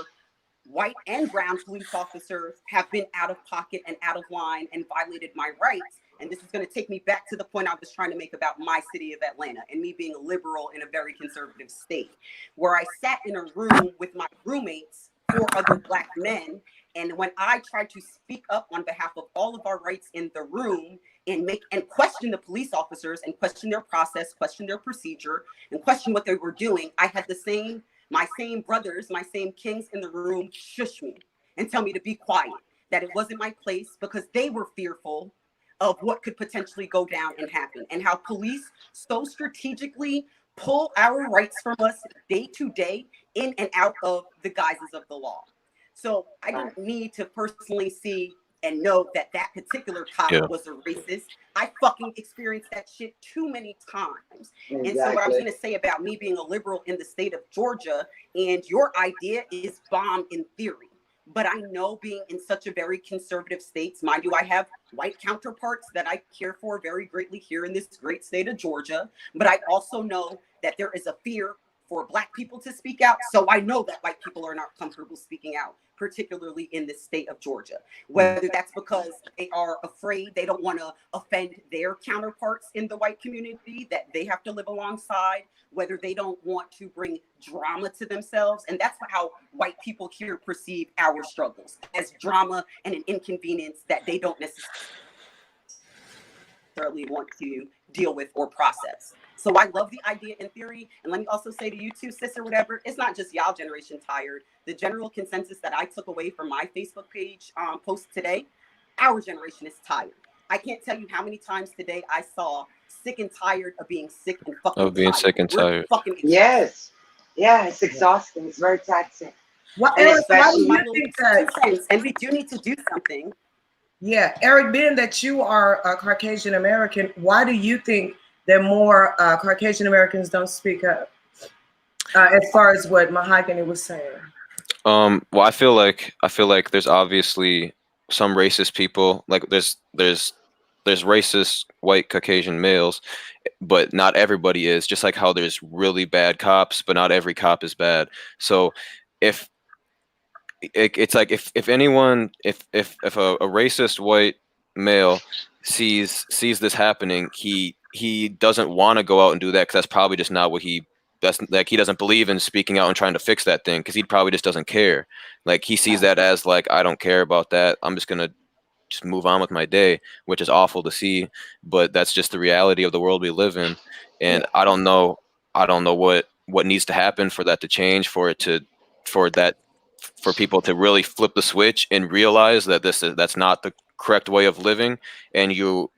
white and brown police officers have been out of pocket and out of line and violated my rights. And this is going to take me back to the point I was trying to make about my city of Atlanta and me being a liberal in a very conservative state, where I sat in a room with my roommates, 4 other Black men, And when I tried to speak up on behalf of all of our rights in the room and question the police officers and question their process, question their procedure, and question what they were doing, I had my same brothers, my same kings in the room shush me and tell me to be quiet, that it wasn't my place, because they were fearful of what could potentially go down and happen, and how police so strategically pull our rights from us day to day in and out of the guises of the law. So I didn't need to personally see and know that that particular cop was a racist. I fucking experienced that shit too many times. Exactly. And so what I was going to say about me being a liberal in the state of Georgia, and your idea is bomb in theory. But I know, being in such a very conservative state, mind you, I have white counterparts that I care for very greatly here in this great state of Georgia. But I also know that there is a fear for Black people to speak out. So I know that white people are not comfortable speaking out, particularly in the state of Georgia. Whether that's because they are afraid, they don't want to offend their counterparts in the white community that they have to live alongside, whether they don't want to bring drama to themselves. And that's how white people here perceive our struggles, as drama and an inconvenience that they don't necessarily want to deal with or process. So I love the idea in theory. And let me also say to you too, sis, or whatever, it's not just y'all generation tired. The general consensus that I took away from my Facebook page post today, our generation is tired. I can't tell you how many times today I saw sick and tired of being sick and fucking of being tired. sick and tired. Yes. Yeah, it's exhausting. It's very taxing. Well, Eric, why do you think that? And we do need to do something. Yeah, Eric, being that you are a Caucasian American, why do you think that more Caucasian Americans don't speak up? As far as what Mahogany was saying. Well, I feel like there's obviously some racist people. Like there's racist white Caucasian males, but not everybody is. Just like how there's really bad cops, but not every cop is bad. So if it's like if a racist white male sees this happening, he doesn't want to go out and do that, because that's probably just not what he doesn't believe in speaking out and trying to fix that thing, because he probably just doesn't care. Like he sees that as like, I don't care about that, I'm just gonna just move on with my day, which is awful to see, but that's just the reality of the world we live in. And I don't know what needs to happen for that to change, for people to really flip the switch and realize that that's not the correct way of living, and you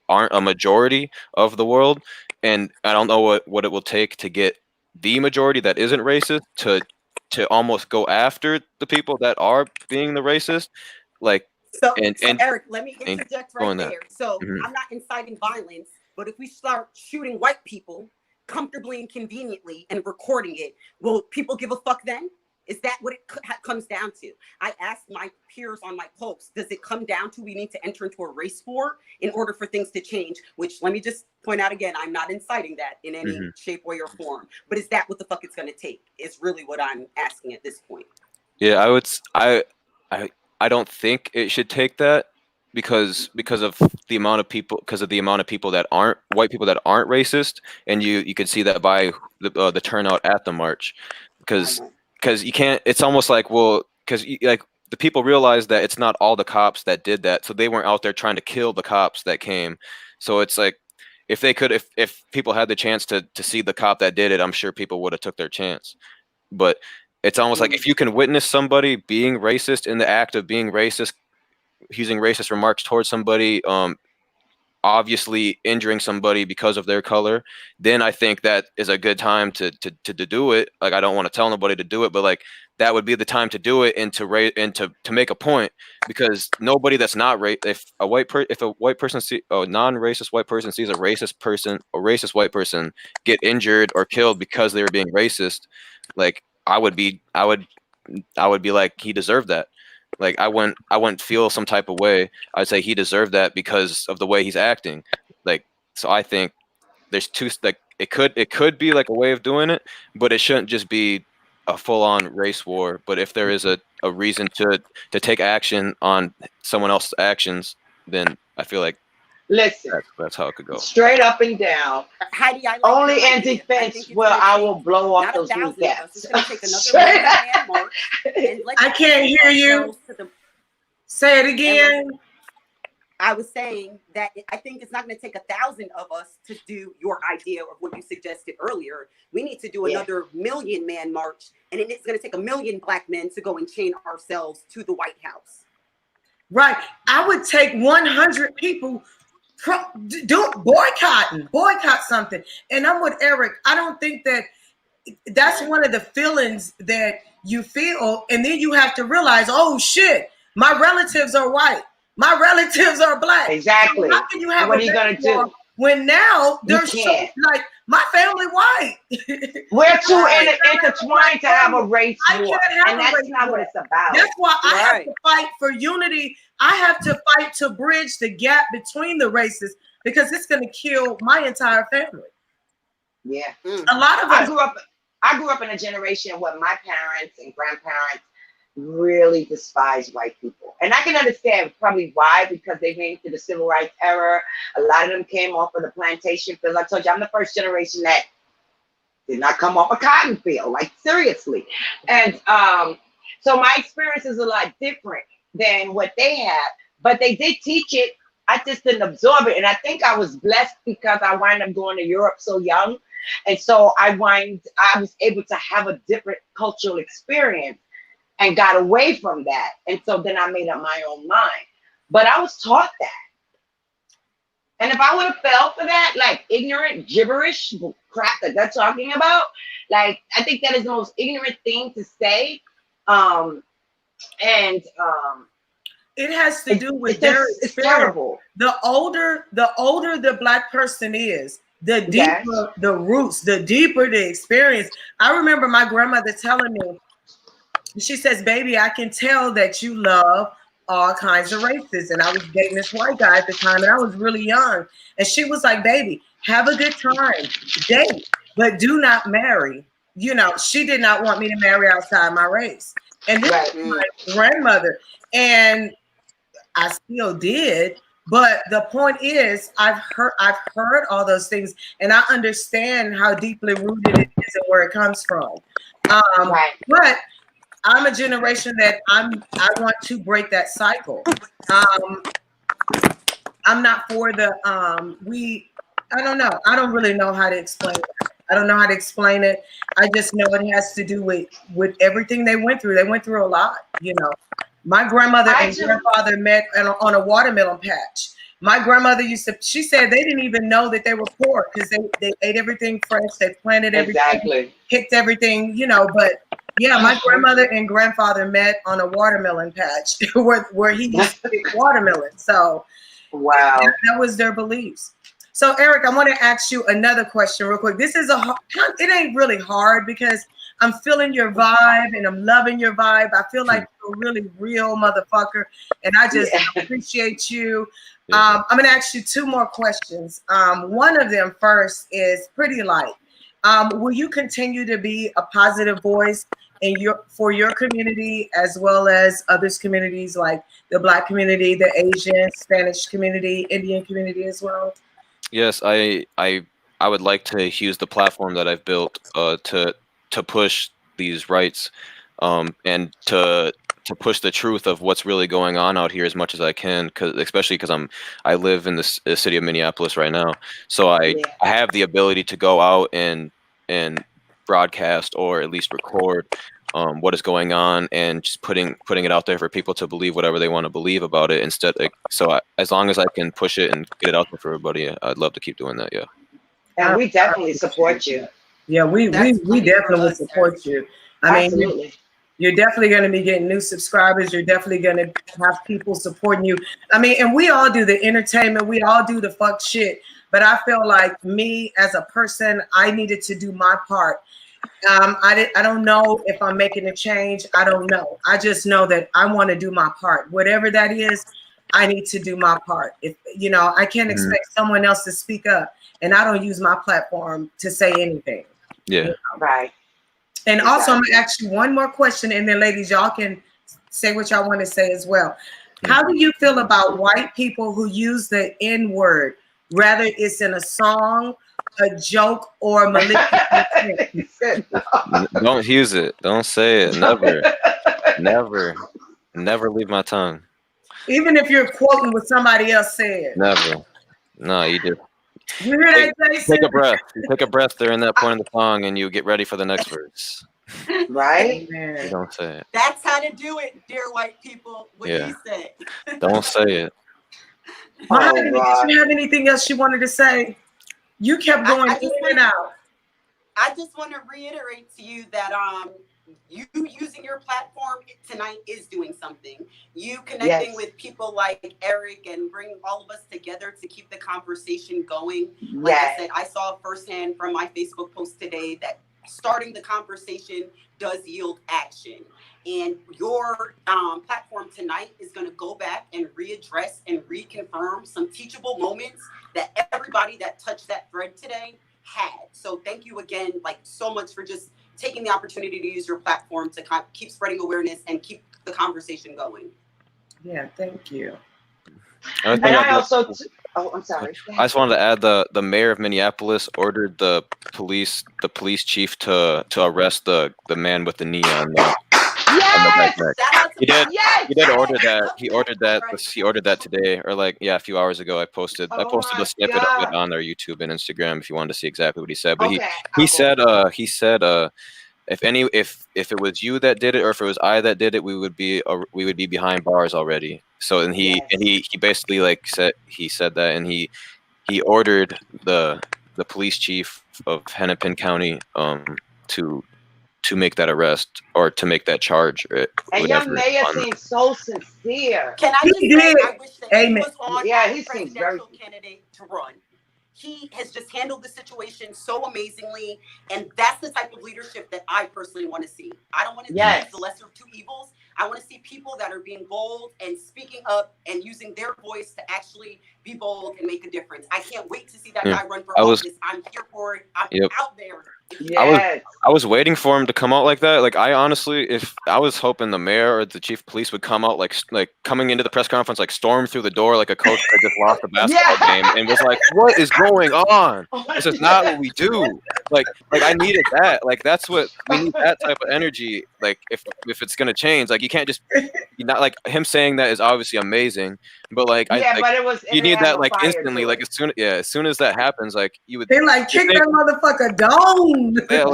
aren't a majority of the world. And I don't know what it will take to get the majority that isn't racist to almost go after the people that are being the racist. Like, so Eric, let me interject right there. So Mm-hmm. I'm not inciting violence, but if we start shooting white people comfortably and conveniently and recording it, will people give a fuck then? Is that what it comes down to? I asked my peers on my post, does it come down to we need to enter into a race war in order for things to change? Which, let me just point out again, I'm not inciting that in any shape, way, or form. But is that what the fuck it's going to take? Is really what I'm asking at this point. Yeah, I don't think it should take that, because of the amount of people that aren't white people that aren't racist, and you could see that by the turnout at the march, because you can't. It's almost like, well, because like the people realize that it's not all the cops that did that, so they weren't out there trying to kill the cops that came. So it's like, if people had the chance to see the cop that did it, I'm sure people would have took their chance. But it's almost like, if you can witness somebody being racist in the act of being racist, using racist remarks towards somebody, obviously injuring somebody because of their color, then I think that is a good time to do it. Like, I don't want to tell nobody to do it, but like, that would be the time to do it, and to make a point, because nobody that's not if a non-racist white person sees a racist white person get injured or killed because they were being racist, like I would be like, he deserved that. Like, I wouldn't feel some type of way. I'd say he deserved that because of the way he's acting. Like, so I think there's two, like, it could be like a way of doing it, but it shouldn't just be a full-on race war. But if there is a reason to take action on someone else's actions, then I feel like that's how it could go. Straight up and down. Heidi, only in defense where I will blow off those kneecaps. I can't hear you. Say it again. I was saying that I think it's not going to take 1,000 of us to do your idea of what you suggested earlier. We need to do another million-man march, and it's going to take 1 million Black men to go and chain ourselves to the White House. Right. I would take 100 people boycott something. And I'm with Eric. I don't think that that's one of the feelings that you feel. And then you have to realize, oh shit, my relatives are white. My relatives are Black. Exactly. How can you have what are you going to do? When now there's like my family white. We're too intertwined to have a race war. And that's not what it's about. That's why I have to fight for unity. I have to fight to bridge the gap between the races because it's going to kill my entire family. Yeah. A lot of us. I grew up in a generation where my parents and grandparents really despise white people. And I can understand probably why, because they came through the civil rights era. A lot of them came off of the plantation fields. I told you, I'm the first generation that did not come off a cotton field, like seriously. And so my experience is a lot different than what they have, but they did teach it. I just didn't absorb it. And I think I was blessed because I wound up going to Europe so young. And so I was able to have a different cultural experience and got away from that. And so then I made up my own mind. But I was taught that. And if I would have fell for that, like ignorant gibberish crap that they're talking about, like I think that is the most ignorant thing to say. It has to do with their experience. It's terrible. The older the Black person is, the deeper the roots, the deeper the experience. I remember my grandmother telling me, she says, baby, I can tell that you love all kinds of races. And I was dating this white guy at the time, and I was really young. And she was like, baby, have a good time, date, but do not marry. You know, she did not want me to marry outside my race. And this is my grandmother. And I still did. But the point is, I've heard all those things, and I understand how deeply rooted it is and where it comes from. But I'm a generation that I want to break that cycle. I'm not for the I don't know. I don't really know how to explain it. I don't know how to explain it. I just know it has to do with everything they went through. They went through a lot, you know. My grandmother and grandfather met on a watermelon patch. My grandmother she said they didn't even know that they were poor because they ate everything fresh. They planted everything, picked everything, you know, but yeah, my grandmother and grandfather met on a watermelon patch where he used to pick watermelon. So wow, that was their beliefs. So Eric, I want to ask you another question real quick. This is it ain't really hard because I'm feeling your vibe and I'm loving your vibe. I feel like you're a really real motherfucker, and I just appreciate you. I'm going to ask you 2 more questions. One of them first is pretty light. Will you continue to be a positive voice for your community as well as others communities like the Black community, the Asian, Spanish community, Indian community as well? Yes, I would like to use the platform that I've built to push these rights and to push the truth of what's really going on out here as much as I can, especially because I live in the city of Minneapolis right now, so I have the ability to go out and broadcast or at least record what is going on and just putting it out there for people to believe whatever they want to believe about it instead. As long as I can push it and get it out there for everybody, I'd love to keep doing that. Yeah. And we definitely support you. Yeah, we definitely support you. I mean, you're definitely going to be getting new subscribers. You're definitely going to have people supporting you. I mean, and we all do the entertainment. We all do the fuck shit. But I feel like me as a person, I needed to do my part. I don't know if I'm making a change. I don't know. I just know that I want to do my part. Whatever that is, I need to do my part. If you know, I can't expect someone else to speak up, and I don't use my platform to say anything. Yeah. You know? Right. And also, I'm gonna ask you one more question, and then, ladies, y'all can say what y'all want to say as well. How do you feel about white people who use the N-word, whether it's in a song, a joke, or malicious intent? Don't use it. Don't say it. Never, never leave my tongue. Even if you're quoting what somebody else said. Never. No, you do. You hear that, Jason? Take a breath. You take a breath during that point of the song, and you get ready for the next verse. Right? You don't say it. That's how to do it, dear white people. What he said. Don't say it. Mahogany, did you have anything else you wanted to say? You kept going in and out. I just want to reiterate to you that you using your platform tonight is doing something. You connecting with people like Eric and bringing all of us together to keep the conversation going. Like I said, I saw firsthand from my Facebook post today that starting the conversation does yield action. And your platform tonight is going to go back and readdress and reconfirm some teachable moments that everybody that touched that thread today had. So thank you again, like so much for just taking the opportunity to use your platform to keep spreading awareness and keep the conversation going. Yeah, thank you. And I also, I'm sorry. I just wanted to add the mayor of Minneapolis ordered the police chief to arrest the man with the knee on the backpack. He did order that. He ordered that today, or like a few hours ago. I posted a snippet of it on our YouTube and Instagram if you wanted to see exactly what he said. But he said if it was you that did it or if it was I that did it, we would be behind bars already. So and he basically said that, and he ordered the police chief of Hennepin County to make that arrest or to make that charge. And your mayor seems so sincere. Can I just say, I wish that he was on he presidential candidate to run. He has just handled the situation so amazingly, and that's the type of leadership that I personally want to see. I don't want to see the lesser of two evils. I want to see people that are being bold and speaking up and using their voice to actually be bold and make a difference. I can't wait to see that guy run for office. I'm here for it. I'm out there. I was waiting for him to come out like that. Like I honestly, if I was hoping the mayor or the chief of police would come out like coming into the press conference, like storm through the door like a coach that just lost a basketball game and was like, "What is going on? This is not what we do." Like I needed that. Like that's what we need. That type of energy. Like if it's gonna change, like you can't just not like him saying that is obviously amazing, but like but it was you need that like instantly. Like as soon as that happens, like you would. They like kick that motherfucker down. Yeah,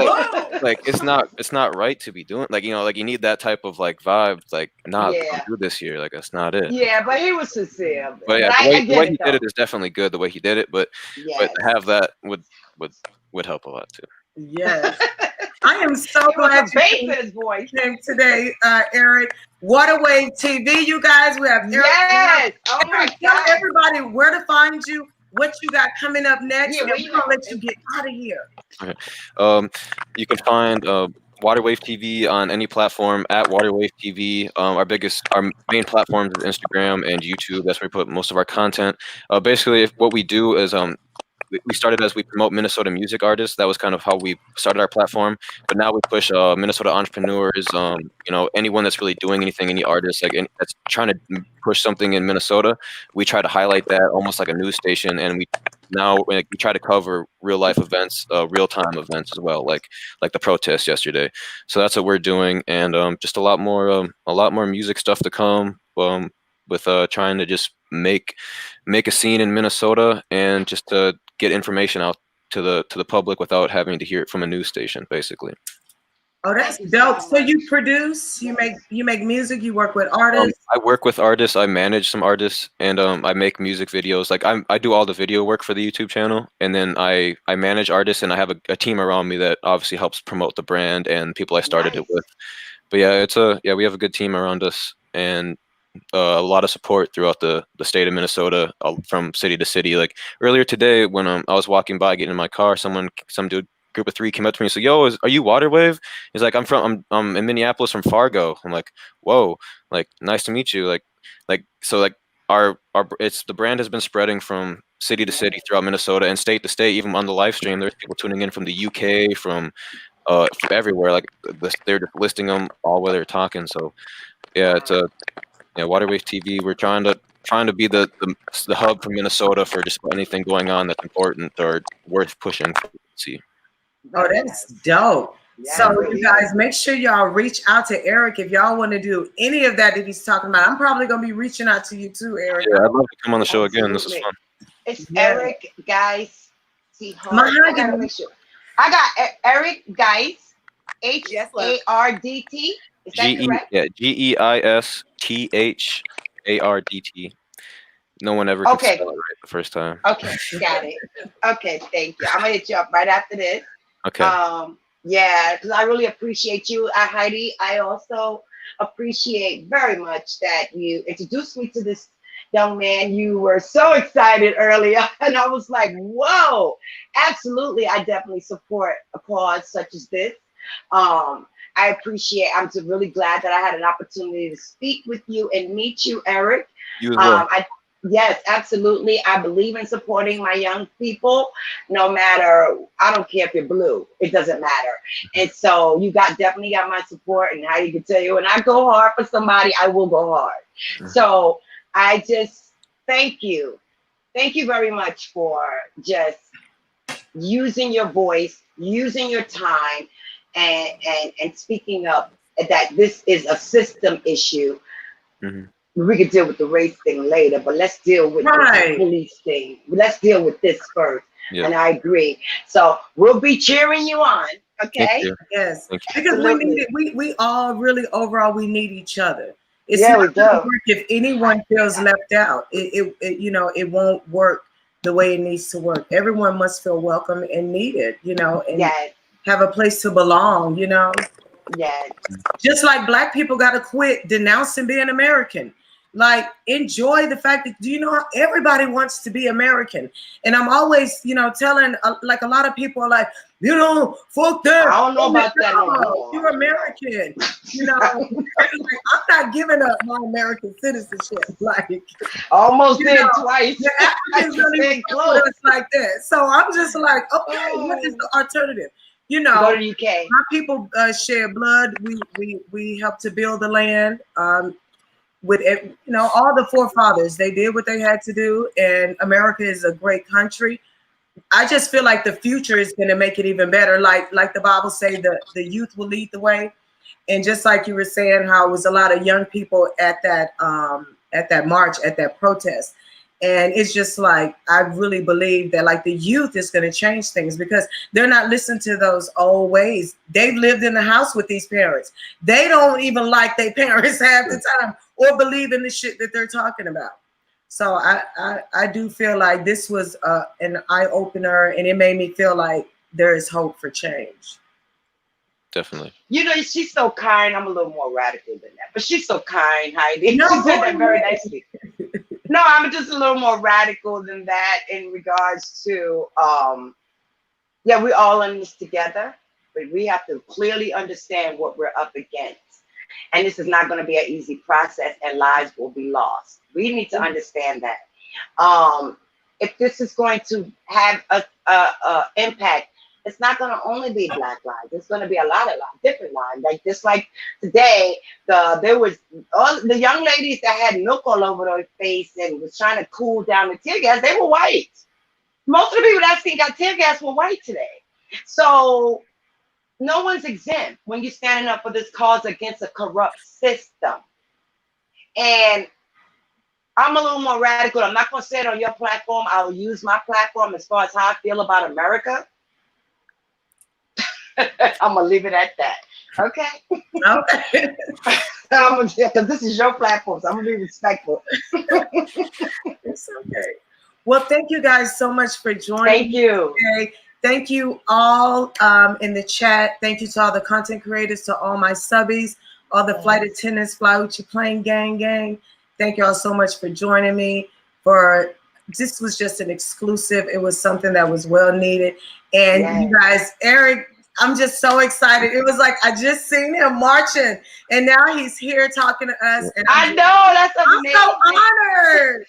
like it's not right to be doing like like you need that type of like vibe like don't do this year, like that's not it. Yeah, but he was sincere. But the way he did it is definitely good. The way he did it, but to have that would help a lot too. Yes, I am so glad you came today, Eric. Waterwavetv, you guys. We have Eric. Yes. Oh my God. Tell everybody where to find you. What you got coming up next? Yeah, we're gonna let you get out of here. Okay. You can find Waterwavetv on any platform at Waterwavetv. Our main platforms is Instagram and YouTube. That's where we put most of our content. Basically, what we do is we started as we promote Minnesota music artists. That was kind of how we started our platform. But now we push Minnesota entrepreneurs, anyone that's really doing anything, any artist that's trying to push something in Minnesota. We try to highlight that almost like a news station, and we try to cover real life events, real time events as well, like the protest yesterday. So that's what we're doing, and just a lot more music stuff to come. With trying to just make a scene in Minnesota and just to get information out to the public without having to hear it from a news station, basically. Oh, that's dope. So you produce, you make music, you work with artists? I work with artists, I manage some artists, and I make music videos. Like I do all the video work for the YouTube channel, and then I manage artists, and I have a team around me that obviously helps promote the brand and people I started it with. But yeah, we have a good team around us, and a lot of support throughout the state of Minnesota, from city to city. Like earlier today, when I was walking by, getting in my car, some dude, group of 3 came up to me and said, "Yo, are you Waterwave?" He's like, I'm in Minneapolis from Fargo." I'm like, "Whoa, like nice to meet you." It's the brand has been spreading from city to city throughout Minnesota and state to state. Even on the live stream, there's people tuning in from the UK, from everywhere. Like they're just listing them all while they're talking. So yeah, it's Waterwavetv. We're trying to be the hub for Minnesota for just anything going on that's important or worth pushing. See. Oh, that's dope. So you guys, make sure y'all reach out to Eric if y'all want to do any of that he's talking about. I'm probably going to be reaching out to you too, Eric. Yeah, I'd love to come on the show again. This is fun. It's Eric Geis. I gotta make sure. I got Eric Geis. H-A-R-D-T. Is that correct? Yeah, Geistardt. No one ever could spell it right the first time. Okay, got it. Okay, thank you. I'm gonna hit you up right after this. Okay. Yeah, because I really appreciate you, Heidi. I also appreciate very much that you introduced me to this young man. You were so excited earlier, and I was like, whoa, absolutely. I definitely support a cause such as this. I'm just really glad that I had an opportunity to speak with you and meet you, Eric. You as well. Yes, absolutely. I believe in supporting my young people, no matter, I don't care if you're blue, it doesn't matter. And so you definitely got my support, and Heidi can tell you, when I go hard for somebody, I will go hard. So I just thank you. Thank you very much for just using your voice, using your time, and speaking up that this is a system issue. We could deal with the race thing later, but let's deal with the police thing. Let's deal with this first. Yeah. And I agree. So we'll be cheering you on. Okay. Yes. Because we need it. We all really overall we need each other. It's we do. Work if anyone feels left out. It won't work the way it needs to work. Everyone must feel welcome and needed, and have a place to belong, Just like Black people got to quit denouncing being American. Like, enjoy the fact that, everybody wants to be American. And I'm always, telling, like, a lot of people are like, fuck that. I don't know about that no more. You're American. I'm not giving up my American citizenship. Like, almost did twice. The Africans don't even close us like that. So I'm just like, okay, what is the alternative? Go to the UK. My people shed blood. We helped to build the land. With all the forefathers, they did what they had to do, and America is a great country. I just feel like the future is going to make it even better. Like the Bible say, the youth will lead the way, and just like you were saying, how it was a lot of young people at that march, at that protest. And it's just like, I really believe that like the youth is going to change things because they're not listening to those old ways. They've lived in the house with these parents. They don't even like their parents half the time or believe in the shit that they're talking about. So I do feel like this was an eye opener, and it made me feel like there is hope for change. Definitely. She's so kind. I'm a little more radical than that, but she's so kind, Heidi. No, she said that very nicely. No, I'm just a little more radical than that in regards to, we're all in this together, but we have to clearly understand what we're up against. And this is not going to be an easy process, and lives will be lost. We need to understand that. If this is going to have a impact, it's not going to only be Black lives. It's going to be a lot of different lives. Like just like today, there was all the young ladies that had milk all over their face and was trying to cool down the tear gas. They were white. Most of the people that I seen got tear gas were white today. So no one's exempt when you're standing up for this cause against a corrupt system. And I'm a little more radical. I'm not going to say it on your platform. I'll use my platform as far as how I feel about America. I'm gonna leave it at that. Okay. Okay. Because this is your platform, so I'm gonna be respectful. It's okay. Well, thank you guys so much for joining. Thank you. Today. Thank you all in the chat. Thank you to all the content creators, to all my subbies, all the flight attendants, Flyucci Plane Gang. Thank you all so much for joining me. This was just an exclusive. It was something that was well needed. And you guys, Eric, I'm just so excited. It was like I just seen him marching, and now he's here talking to us. And I know, that's amazing. I'm so honored.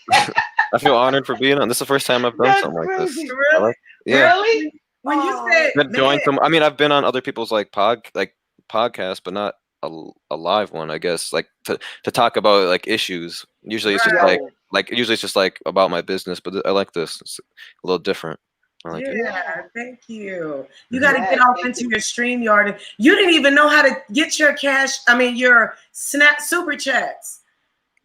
I feel honored for being on. This is the first time I've done something like this. Really? Really? When you said join some, I mean, I've been on other people's podcasts, but not a live one. I guess like to talk about like issues. Usually it's just like usually it's just like about my business, but I like this. It's a little different. Like thank you. You got to get off into your StreamYard. You didn't even know how to get your your Snap Super Chats.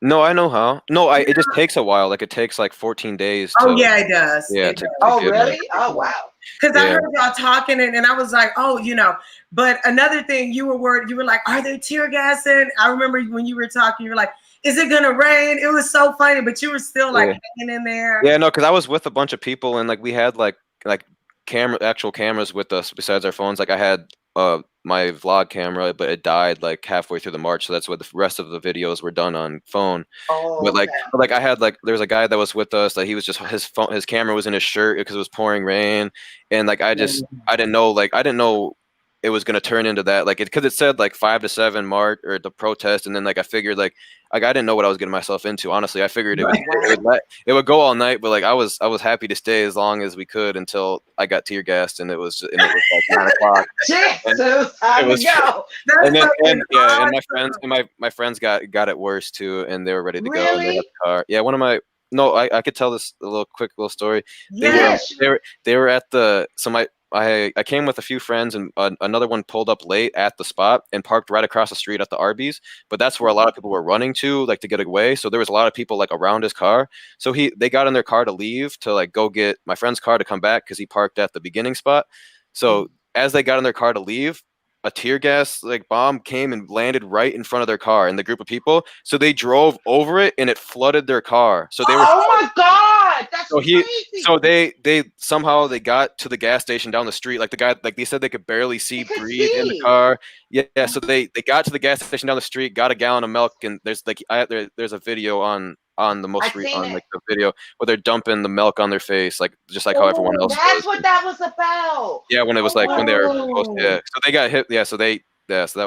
No, I know how. No, it just takes a while. Like it takes like 14 days. Oh yeah, it does. Yeah. Oh really? Oh wow. Because I heard y'all talking and I was like, oh, But another thing, you were worried. You were like, are they tear gassing? I remember when you were talking, you were like, is it gonna rain? It was so funny, but you were still like hanging in there. Yeah, no, because I was with a bunch of people and like we had like actual cameras with us besides our phones. Like I had my vlog camera, but it died like halfway through the march, so that's what the rest of the videos were done on phone. But I had there was a guy that was with us that he was just his camera was in his shirt because it was pouring rain, and like I didn't know it was going to turn into that, like because it said like 5 to 7 March or the protest, and then like I figured like I didn't know what I was getting myself into. Honestly, I figured it would go all night, but like I was happy to stay as long as we could until I got tear gassed, and it was like 9 o'clock. And my friends got it worse too, and they were ready to go in the car. Yeah, I could tell this quick little story. Yes. They were at I came with a few friends, and another one pulled up late at the spot and parked right across the street at the Arby's. But that's where a lot of people were running to, like to get away. So there was a lot of people like around his car. So they got in their car to leave to like go get my friend's car to come back because he parked at the beginning spot. So as they got in their car to leave, a tear gas bomb came and landed right in front of their car and the group of people. So they drove over it and it flooded their car. So they were. Oh my God, that's crazy. So they somehow they got to the gas station down the street. Like the guy, like they said they could barely breathe in the car. Yeah. So they got to the gas station down the street, got a gallon of milk, and there's there's a video on the most on like the video where they're dumping the milk on their face, like just like how everyone else. That's what that was about. Yeah, when it was when they were supposed to, so they got hit. Yeah, so that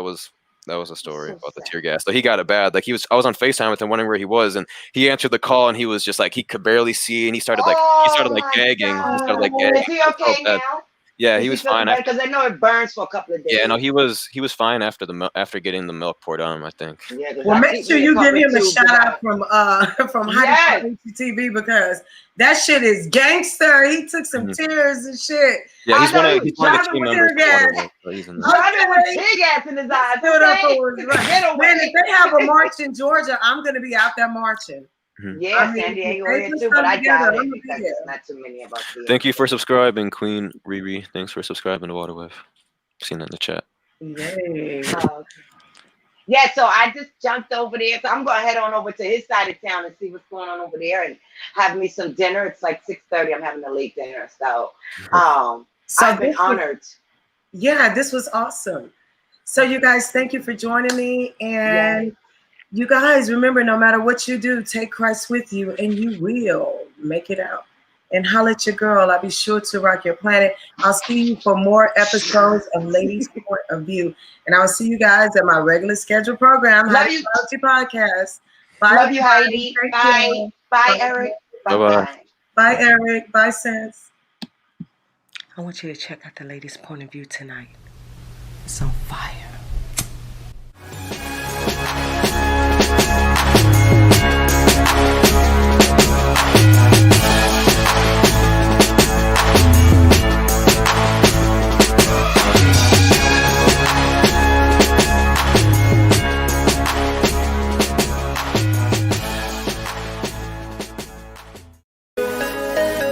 was a story about the tear gas. So he got it bad. Like I was on FaceTime with him, wondering where he was, and he answered the call, and he was just like he could barely see, and he started gagging. God. He started like gagging. Is he okay now? Yeah, he was fine. Because I know it burns for a couple of days. Yeah, no, he was fine after getting the milk poured on him, I think. Yeah, well, make sure you give him a shout out from Waterwavetv because that shit is gangster. He took some tears and shit. Yeah, he's one of the team members. Driving with tear gas in his eyes. Man, if they have a march in Georgia, I'm gonna be out there marching. Yeah, San Diego area too, but I doubt it because there's not too many of us here. Thank you for subscribing, Queen Riri. Thanks for subscribing to Waterwave. Seen that in the chat. Yay. Yeah, so I just jumped over there. So I'm going to head on over to his side of town and see what's going on over there and have me some dinner. It's like 6:30. I'm having a late dinner. So I've been honored. Yeah, this was awesome. So you guys, thank you for joining me. And you guys, remember, no matter what you do, take Christ with you and you will make it out. And holla at your girl. I'll be sure to rock your planet. I'll see you for more episodes of Ladies' Point of View. And I'll see you guys at my regular scheduled program, Heidi Podcast. Bye. Love you, Heidi. Bye. Bye, Eric. Bye-bye. Bye, Eric. Bye, Sense. I want you to check out the Ladies' Point of View tonight. It's on fire.